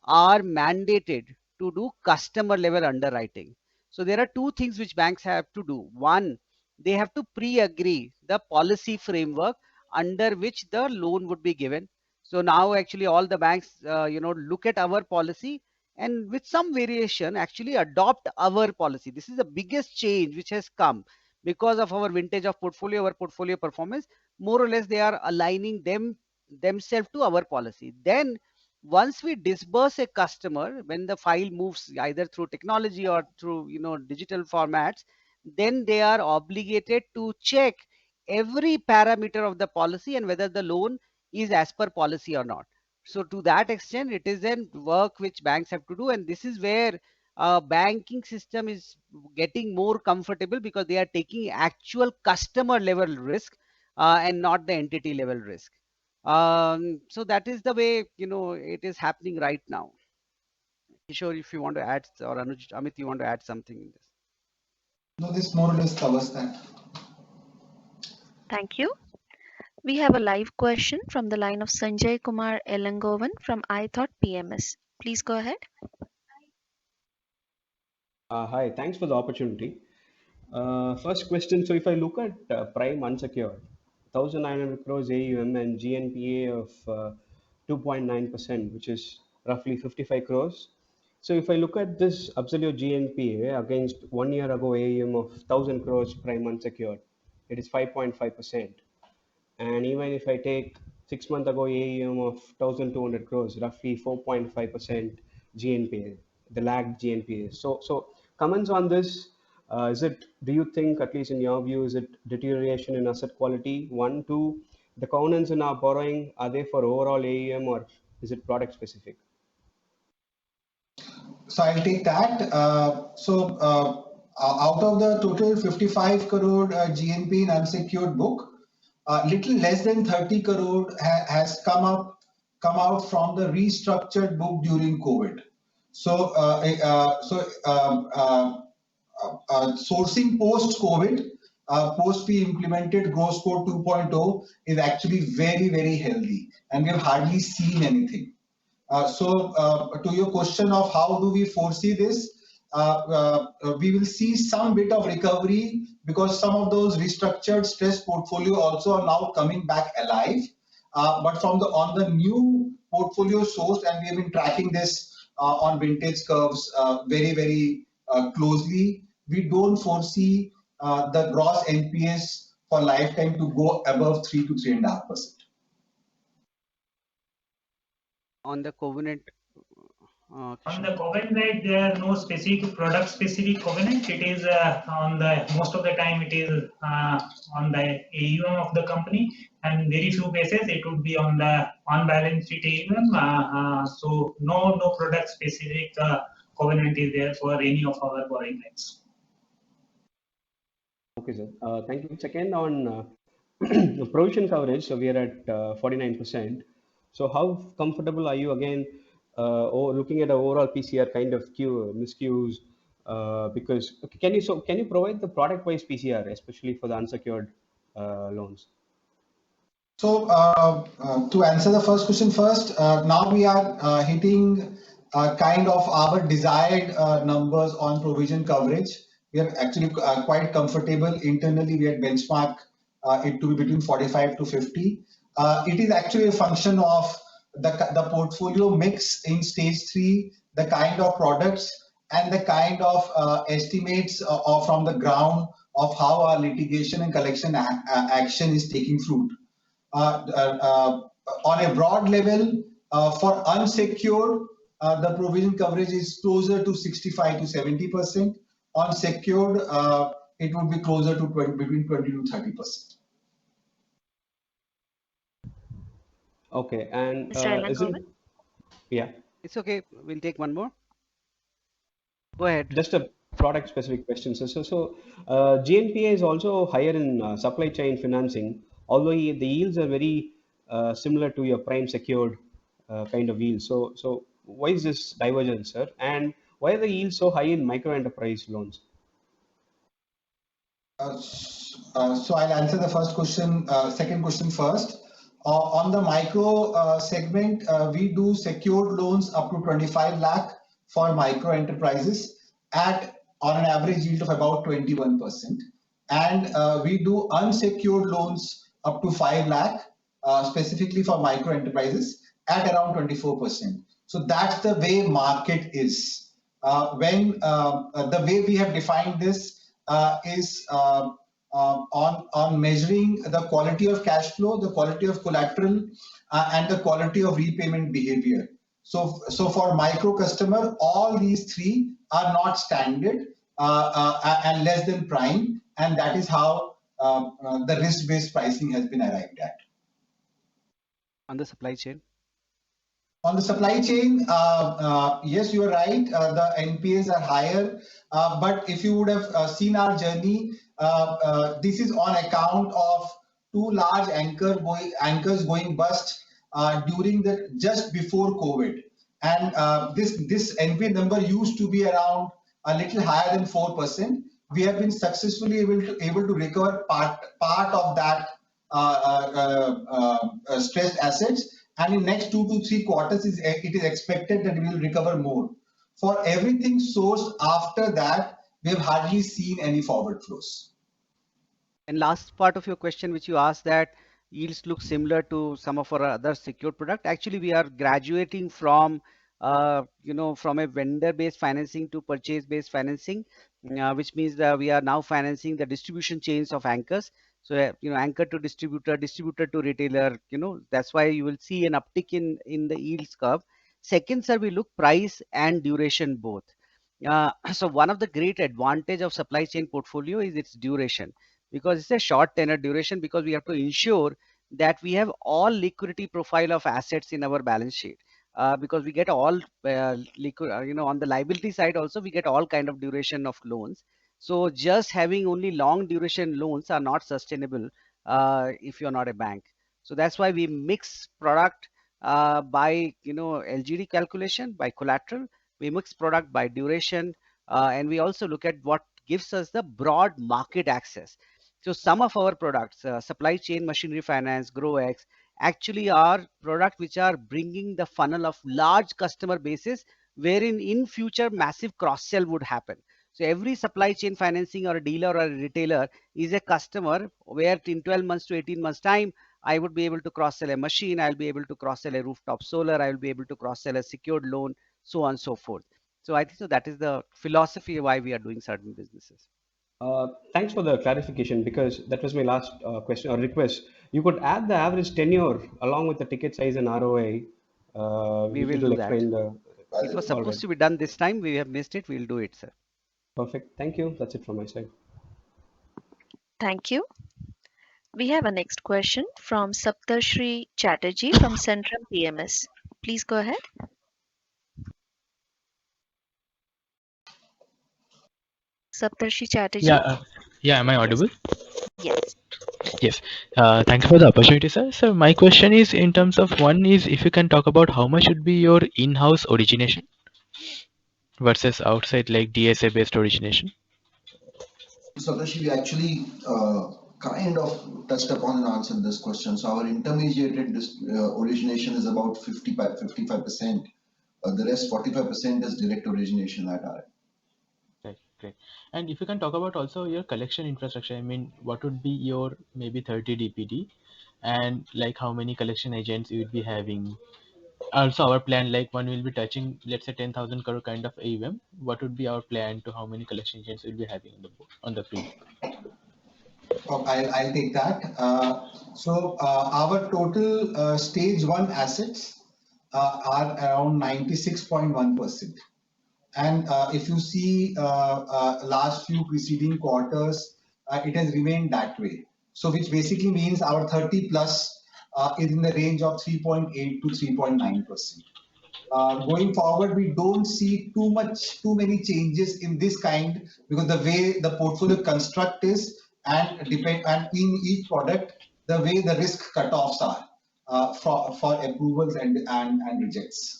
are mandated to do customer level underwriting. So there are two things which banks have to do. One, they have to pre-agree the policy framework under which the loan would be given. So now actually all the banks, look at our policy and with some variation actually adopt our policy. This is the biggest change which has come because of our vintage of portfolio, our portfolio performance. More or less, they are aligning themselves to our policy. Then once we disburse a customer, when the file moves either through technology or through digital formats, then they are obligated to check every parameter of the policy and whether the loan is as per policy or not. So to that extent, it is a work which banks have to do, and this is where banking system is getting more comfortable because they are taking actual customer level risk and not the entity level risk. So that is the way it is happening right now. Kishore, if you want to add, or Anuj, Amit, you want to add something in this? No, this more or less covers that. Thank you. We have a live question from the line of Sanjay Kumar Elangovan from iThought PMS. Please go ahead. Hi, thanks for the opportunity. First question, so if I look at prime unsecured, 1,900 crores AUM and GNPA of 2.9%, which is roughly 55 crores. So if I look at this absolute GNPA against 1 year ago AUM of 1,000 crores prime unsecured, it is 5.5%. And even if I take 6 months ago AUM of 1,200 crores, roughly 4.5% GNPA, the lagged GNPA. So comments on this, do you think, at least in your view, is it deterioration in asset quality? One, two, the covenants in our borrowing, are they for overall AUM or is it product specific? So I'll take that. Out of the total 55 crore GNP in unsecured book, little less than 30 crore has come out from the restructured book during COVID. Sourcing post COVID, post we implemented GRO Score 2.0 is actually very, very healthy, and we have hardly seen anything. To your question of how do we foresee this, we will see some bit of recovery because some of those restructured stress portfolio also are now coming back alive. But on the new portfolio source, and we have been tracking this on vintage curves very, very closely, we don't foresee the gross NPS for lifetime to go above 3 to 3.5%. On the covenant, on the covenant side, there are no specific product specific covenant. It is on the most of the time it is on the AUM of the company, and very few cases it would be on the on balance sheet AUM. So no product specific covenant is there for any of our borrowing lines. Okay, sir. Thank you. Second, on provision coverage, so we are at 49%. So how comfortable are you again looking at the overall PCR kind of miscues? Because can you provide the product-wise PCR, especially for the unsecured loans? So to answer the first question first, now we are hitting kind of our desired numbers on provision coverage. We are actually quite comfortable. Internally, we had benchmarked it to be between 45 to 50. It is actually a function of the portfolio mix in stage 3, the kind of products and the kind of estimates from the ground of how our litigation and collection action is taking fruit. On a broad level, for unsecured, the provision coverage is closer to 65 to 70%. On secured, it would be closer to between 20 to 30%. Okay, and yeah, it's okay. We'll take one more. Go ahead. Just a product specific question. So GNPA is also higher in supply chain financing, although the yields are very similar to your prime secured kind of yields. So why is this divergence, sir? And why are the yields so high in micro enterprise loans? So I'll answer the first question, second question first. On the micro segment, we do secured loans up to 25 lakh for micro enterprises on an average yield of about 21%. And we do unsecured loans up to 5 lakh, specifically for micro enterprises at around 24%. So that's the way market is. The way we have defined this is on measuring the quality of cash flow, the quality of collateral, and the quality of repayment behavior. So for micro customer, all these three are not standard and less than prime, and that is how the risk-based pricing has been arrived at. On the supply chain? On the supply chain, yes, you are right. The NPAs are higher, but if you would have seen our journey, this is on account of two large anchors going bust during just before COVID, and this NPA number used to be around a little higher than 4%. We have been successfully able to recover part of that stressed assets. And in next 2 to 3 quarters, it is expected that we will recover more. For everything sourced after that, we have hardly seen any forward flows. And last part of your question, which you asked, that yields look similar to some of our other secured product. Actually, we are graduating from from a vendor-based financing to purchase-based financing, which means that we are now financing the distribution chains of anchors. So anchor to distributor, distributor to retailer. That's why you will see an uptick in the yields curve. Second, sir, we look price and duration both. So one of the great advantage of supply chain portfolio is its duration, because it's a short tenor duration, because we have to ensure that we have all liquidity profile of assets in our balance sheet. Because we get all liquid, on the liability side also we get all kind of duration of loans. So just having only long duration loans are not sustainable if you're not a bank. So that's why we mix product by LGD calculation, by collateral. We mix product by duration, and we also look at what gives us the broad market access. So some of our products, supply chain machinery finance, GrowX, actually are product which are bringing the funnel of large customer bases, wherein in future massive cross sell would happen. So every supply chain financing or a dealer or a retailer is a customer where in 12 months to 18 months time, I would be able to cross sell a machine, I'll be able to cross sell a rooftop solar, I will be able to cross sell a secured loan, so on and so forth. So I think so that is the philosophy why we are doing certain businesses. Thanks for the clarification, because that was my last question or request. You could add the average tenure along with the ticket size and ROI. We will It will do that. explain the. It was All right. supposed to be done this time. We have missed it. We'll do it, sir. Perfect. Thank you. That's it from my side. Thank you. We have a next question from Saptarshri Chatterjee from Centrum PMS. Please go ahead. Saptarshri Yeah, Chatterjee? yeah. Am I Yes. audible? Yes. Yes. Thanks for the opportunity, sir. So my question is in terms of one is if you can talk about how much would be your in-house origination versus outside like DSA based origination. Satoshi, we actually kind of touched upon and answered this question. So our intermediated origination is about 55%. The rest 45% is direct origination at our end. Right, great. And if you can talk about also your collection infrastructure, I mean, what would be your maybe 30 DPD and like how many collection agents you would be having? Also, our plan, like one will be touching, let's say 10,000 crore kind of AUM. What would be our plan to how many collection agents we'll be having on the book, on the free book? Oh, I'll take that. Our total stage one assets are around 96.1%. And if you see last few preceding quarters, it has remained that way. So which basically means our 30 plus is in the range of 3.8 to 3.9%. Going forward, we don't see too many changes in this kind, because the way the portfolio construct is and in each product, the way the risk cutoffs are for approvals and rejects.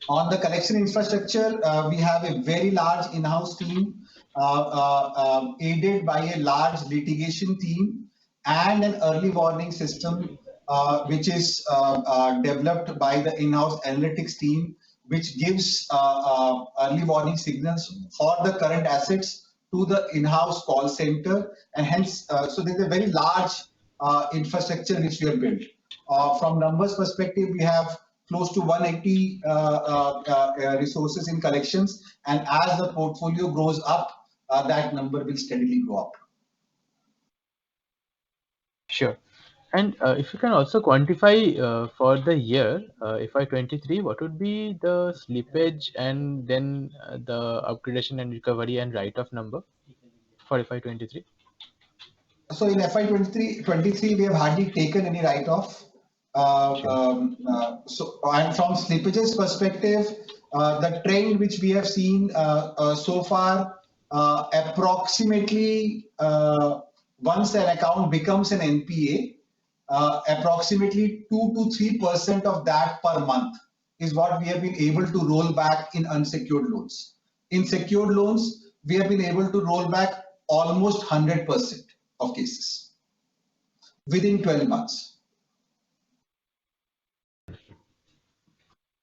On the collection infrastructure, we have a very large in-house team, aided by a large litigation team and an early warning system, which is developed by the in-house analytics team, which gives early warning signals for the current assets to the in-house call center. And hence, so there's a very large infrastructure which we have built. From numbers perspective, we have close to 180 resources in collections, and as the portfolio grows up, that number will steadily go up. Sure. And if you can also quantify for the year FY23, what would be the slippage and then the upgradation and recovery and write-off number for FY23? So in FY23, we have hardly taken any write-off. And from slippages perspective, the trend which we have seen so far, approximately once an account becomes an NPA, approximately 2 to 3% of that per month is what we have been able to roll back in unsecured loans. In secured loans, we have been able to roll back almost 100% of cases within 12 months.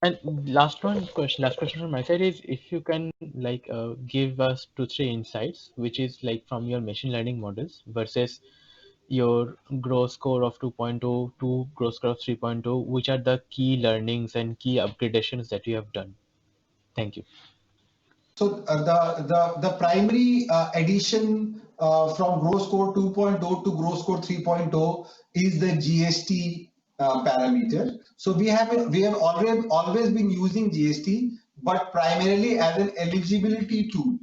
And last question from my side is if you can like give us 2-3 insights, which is like from your machine learning models versus your growth score of 2.0 to growth score of 3.0, which are the key learnings and key upgradations that you have done? Thank you. So the primary addition from growth score 2.0 to growth score 3.0 is the GST parameter. So we have always been using GST, but primarily as an eligibility tool.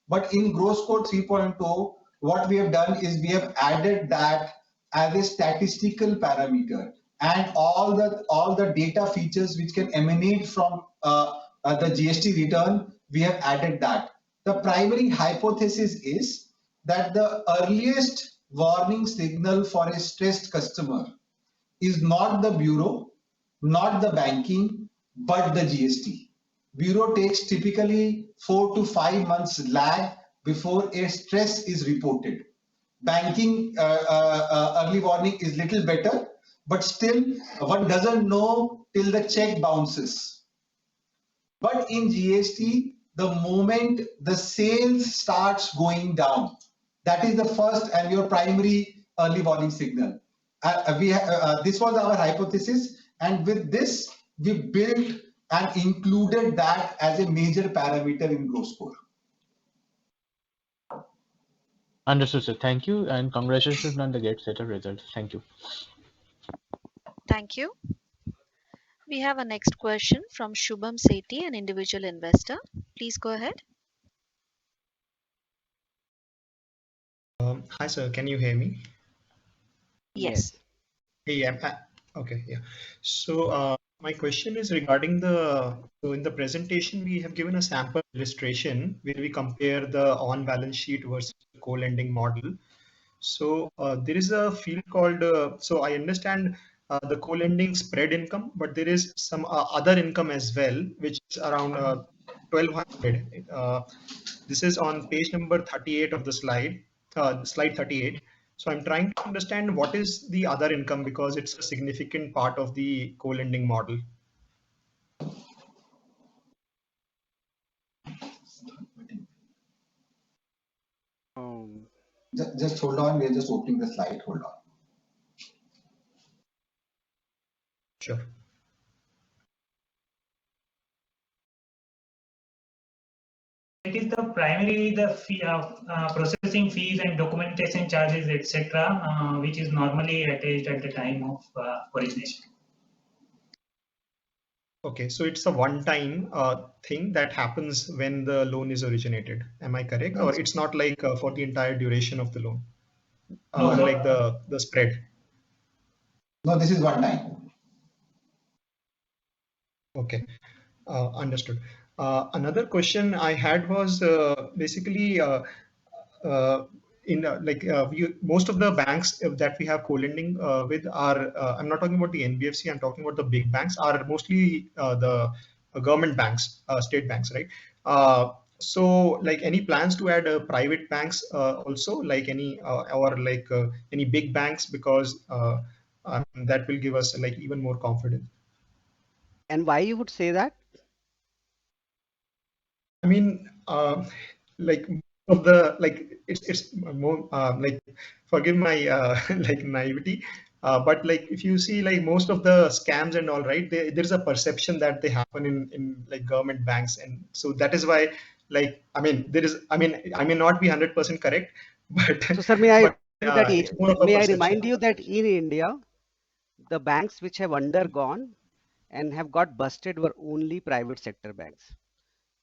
But in growth score 3.0, what we have done is we have added that as a statistical parameter, and all the data features which can emanate from the GST return, we have added that. The primary hypothesis is that the earliest warning signal for a stressed customer is not the bureau, not the banking, but the GST. Bureau takes typically 4 to 5 months lag before a stress is reported. Banking early warning is little better, but still one doesn't know till the check bounces. But in GST, the moment the sales starts going down, that is the first and your primary early warning signal. This was our hypothesis, and with this, we built and included that as a major parameter in growth score. Understood, sir. Thank you, and congratulations on the great set of results. Thank you. Thank you. We have a next question from Shubham Sethi, an individual investor. Please go ahead. Hi, sir. Can you hear me? Yes. Hey, okay, yeah. So my question is regarding so in the presentation, we have given a sample illustration where we compare the on-balance sheet versus co-lending model. So there is a field called, so I understand the co-lending spread income, but there is some other income as well, which is around 1200. This is on page number 38 of the slide 38. So I'm trying to understand what is the other income, because it's a significant part of the co-lending model. Just hold on, we are just opening the slide. Hold on. Sure. It is the primarily the fee of processing fees and documentation charges, etc., which is normally attached at the time of origination. Okay, so it's a one-time thing that happens when the loan is originated. Am I correct? Or it's not like for the entire duration of the loan, No, unlike the spread? No, this is one time. Okay, understood. Another question I had was basically most of the banks that we have co-lending with are, I'm not talking about the NBFC, I'm talking about the big banks, are mostly the government banks, state banks, right? So like any plans to add private banks also, like any or like any big banks, because that will give us like even more confidence. And why you would say that? I mean, like of the like it's more like, forgive my like naivety, but like if you see like most of the scams and all, right, there's a perception that they happen in like government banks, and so that is why, like, I mean there is, I mean I may not be 100% correct, but So, sir, may I it's more of a may I perception. remind you that in India, the banks which have undergone and have got busted were only private sector banks.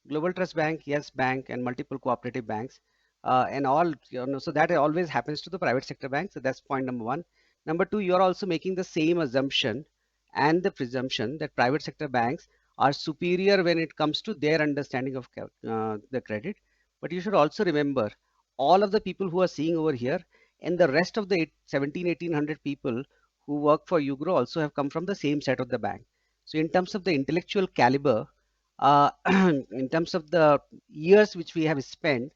Global Trust Bank, Yes Bank, and multiple cooperative banks, and all, so that always happens to the private sector banks. So that's point number one. Number two, you're also making the same assumption and the presumption that private sector banks are superior when it comes to their understanding of the credit. But you should also remember all of the people who are seeing over here and the rest of the 1800 people who work for UGRO also have come from the same set of the bank. So in terms of the intellectual caliber, in terms of the years which we have spent,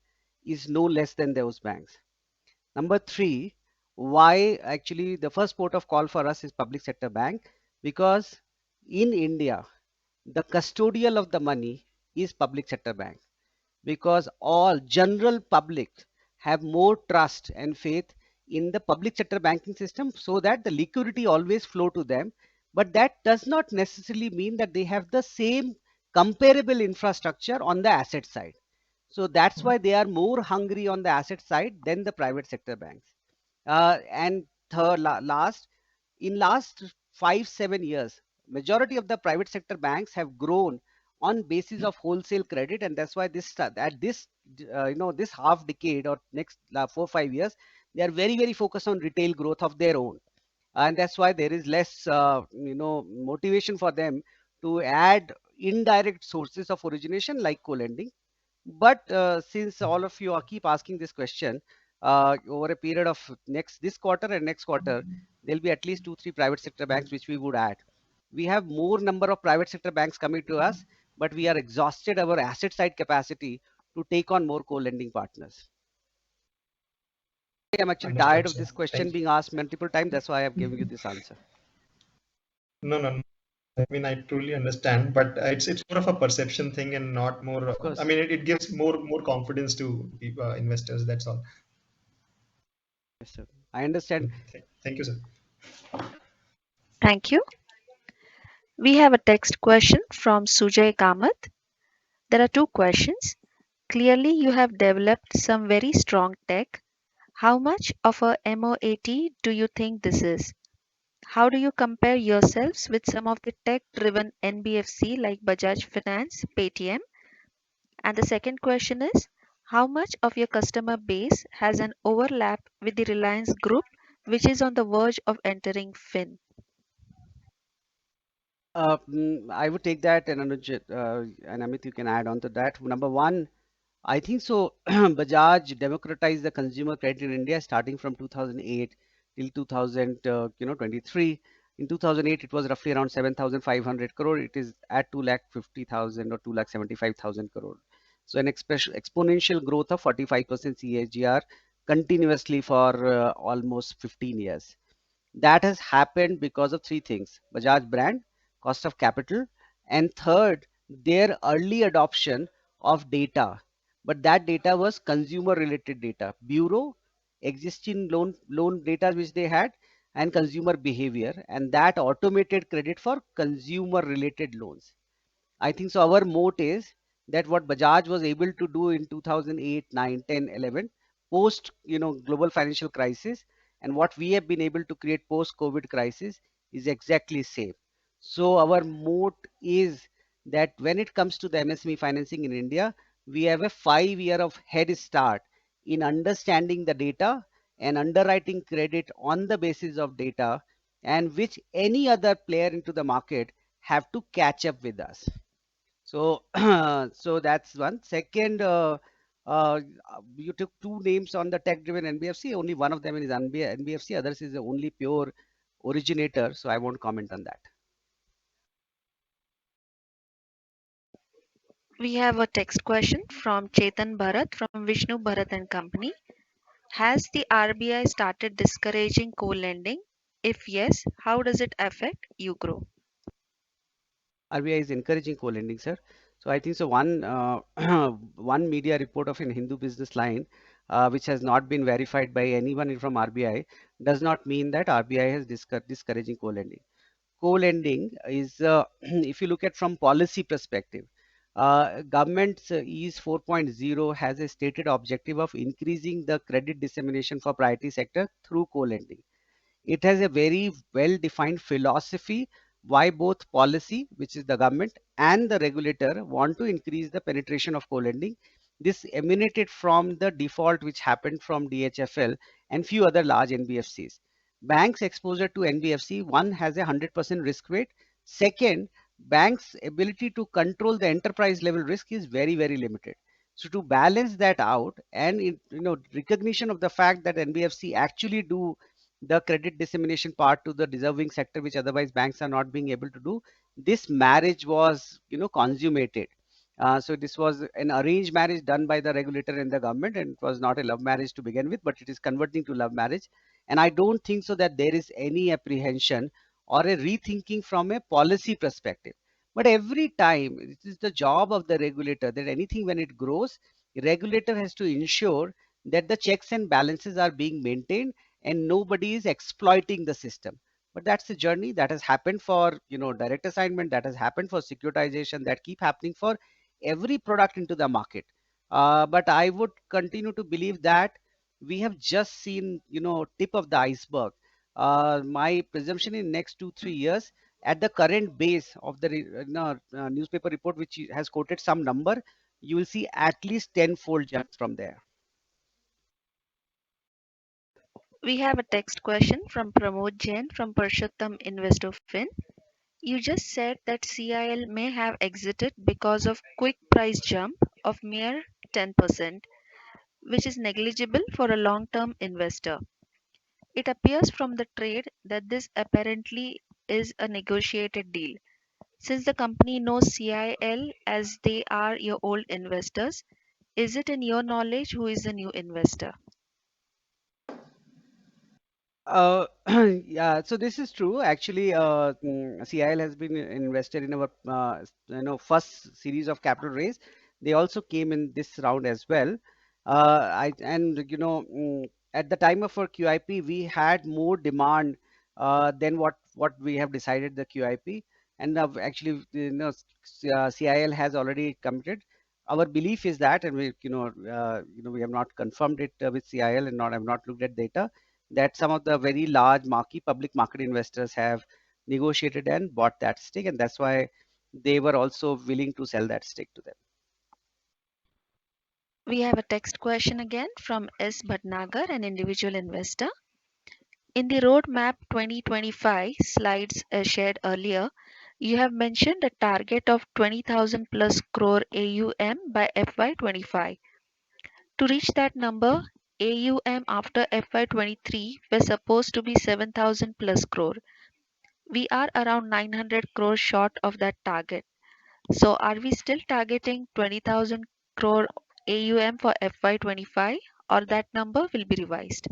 is no less than those banks. Number three, why actually the first port of call for us is public sector bank? Because in India, the custodial of the money is public sector bank, because all general public have more trust and faith in the public sector banking system so that the liquidity always flow to them. But that does not necessarily mean that they have the same comparable infrastructure on the asset side. So that's why they are more hungry on the asset side than the private sector banks. And third, last, in last 5-7 years, majority of the private sector banks have grown on basis of wholesale credit, and that's why this at this this half decade or next 4-5 years, they are very focused on retail growth of their own, and that's why there is less motivation for them to add indirect sources of origination like co-lending. But since all of you are keep asking this question, over a period of this quarter and next quarter, there'll be at least 2-3 private sector banks which we would add. We have more number of private sector banks coming to us, but we are exhausted our asset side capacity to take on more co-lending partners. I'm actually tired Understood, of sir. this question Thank you. being asked multiple times. That's why I'm giving you this answer. No. I mean, I truly understand, but it's more of a perception thing and not more. Of course. I mean, it gives more confidence to investors. That's all. Yes, sir. I understand. Thank you, sir. Thank you. We have a text question from Sujay Kamath. There are two questions. Clearly, you have developed some very strong tech. How much of a MOAT do you think this is? How do you compare yourselves with some of the tech-driven NBFC like Bajaj Finance, Paytm? And the second question is, how much of your customer base has an overlap with the Reliance Group, which is on the verge of entering Fin? I would take that, and Anuj and Amit, you can add on to that. Number one, I think so. Bajaj democratized the consumer credit in India starting from 2008 till 2023. In 2008, it was roughly around 7,500 crore. It is at 2,50,000 or 2,75,000 crore. So an exponential growth of 45% CAGR continuously for almost 15 years. That has happened because of three things: Bajaj brand, cost of capital, and third, their early adoption of data. But that data was consumer related data, bureau, existing loan data which they had, and consumer behavior, and that automated credit for consumer related loans. I think so. Our moat is that what Bajaj was able to do in 2008, 9, 10, 11, post global financial crisis, and what we have been able to create post COVID crisis is exactly same. So our moat is that when it comes to the MSME financing in India, we have a 5 year of head start in understanding the data and underwriting credit on the basis of data, and which any other player into the market have to catch up with us. So, so that's one. Second, you took two names on the tech-driven NBFC. Only one of them is NBFC. Others is the only pure originator. So I won't comment on that. We have a text question from Chetan Bharat from Vishnu Bharat and Company. Has the RBI started discouraging co-lending? If yes, how does it affect UGRO? RBI is encouraging co-lending, sir. So I think so. One one media report of an Hindu business line, which has not been verified by anyone from RBI, does not mean that RBI has discouraging co-lending. Co-lending is, if you look at from policy perspective, government's ease 4.0 has a stated objective of increasing the credit dissemination for priority sector through co-lending. It has a very well defined philosophy why both policy, which is the government, and the regulator want to increase the penetration of co-lending. This emanated from the default which happened from DHFL and few other large NBFCs. Banks exposure to NBFC, one, has a 100% risk weight. Second, banks ability to control the enterprise level risk is very limited. So to balance that out, and recognition of the fact that NBFC actually do the credit dissemination part to the deserving sector, which otherwise banks are not being able to do, this marriage was consummated. So this was an arranged marriage done by the regulator and the government, and it was not a love marriage to begin with, but it is converting to love marriage. And I don't think so that there is any apprehension or a rethinking from a policy perspective. But every time it is the job of the regulator that anything when it grows, the regulator has to ensure that the checks and balances are being maintained, and nobody is exploiting the system. But that's the journey that has happened for direct assignment, that has happened for securitization, that keep happening for every product into the market. But I would continue to believe that we have just seen tip of the iceberg. My presumption in next 2-3 years, at the current base of the newspaper report which has quoted some number, you will see at least tenfold jumps from there. We have a text question from Pramod Jain from Parshottam Investofin. You just said that CIL may have exited because of quick price jump of mere 10%, which is negligible for a long-term investor. It appears from the trade that this apparently is a negotiated deal. Since the company knows CIL as they are your old investors, is it in your knowledge who is the new investor? Yeah, so this is true. Actually, CIL has been invested in our first series of capital raise. They also came in this round as well. At the time of our QIP, we had more demand than what we have decided the QIP, and actually, CIL has already committed. Our belief is that, and we have not confirmed it with CIL and not have not looked at data, that some of the very large marquee public market investors have negotiated and bought that stake, and that's why they were also willing to sell that stake to them. We have a text question again from S. Bhatnagar, an individual investor. In the roadmap 2025 slides shared earlier, you have mentioned a target of 20,000 plus crore AUM by FY25. To reach that number, AUM after FY23 were supposed to be 7,000 plus crore. We are around 900 crore short of that target. So are we still targeting 20,000 crore AUM for FY25, or that number will be revised?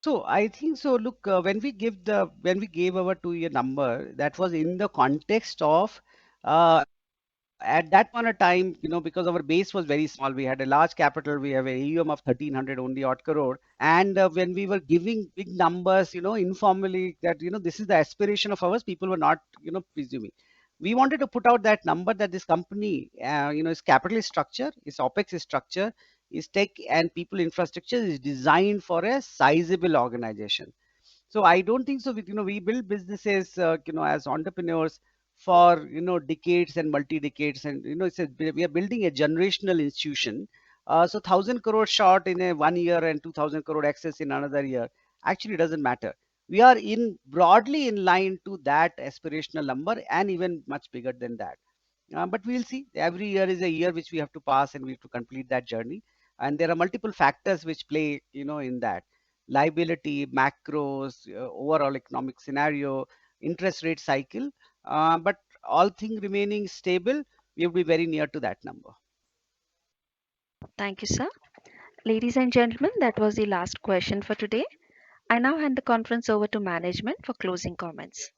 So I think so. Look, when we gave our 2-year number, that was in the context of at that point of time, because our base was very small, we had a large capital, we have a AUM of 1300 only odd crore. And when we were giving big numbers, informally, that, this is the aspiration of ours, people were not, presuming. We wanted to put out that number that this company, its capital structure, its OPEX structure, its tech and people infrastructure is designed for a sizable organization. So I don't think so. We build businesses, as entrepreneurs for decades and multi decades, and we are building a generational institution. So 1,000 crore short in a 1 year and 2,000 crore excess in another year actually doesn't matter. We are in broadly in line to that aspirational number and even much bigger than that. But we'll see. Every year is a year which we have to pass and we have to complete that journey. And there are multiple factors which play, in that liability, macros, overall economic scenario, interest rate cycle. But all things remaining stable, we will be very near to that number. Thank you, sir. Ladies and gentlemen, that was the last question for today. I now hand the conference over to management for closing comments.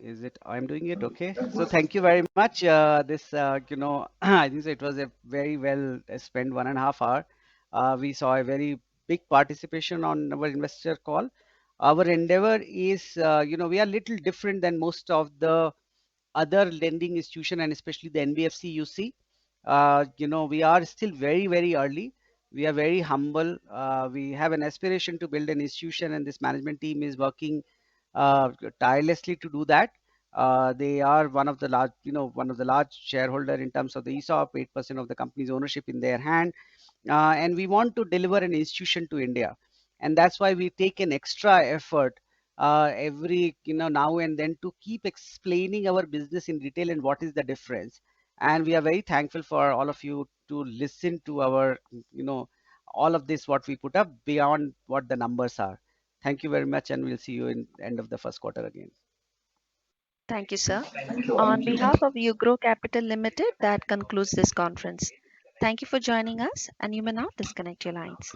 Is it? I'm doing it okay. So thank you very much. This, I think it was a very well spent 1.5 hour. We saw a very big participation on our investor call. Our endeavor is, we are little different than most of the other lending institution and especially the NBFC you see. We are still very, very early. We are very humble. We have an aspiration to build an institution, and this management team is working tirelessly to do that. They are one of the large shareholder in terms of the ESOP, 8% of the company's ownership in their hand, and we want to deliver an institution to India, and that's why we take an extra effort every now and then to keep explaining our business in detail and what is the difference. And we are very thankful for all of you to listen to our all of this what we put up beyond what the numbers are. Thank you very much, and we'll see you in end of the first quarter again. Thank you, sir. On behalf of UGRO Capital Limited, that concludes this conference. Thank you for joining us, and you may now disconnect your lines.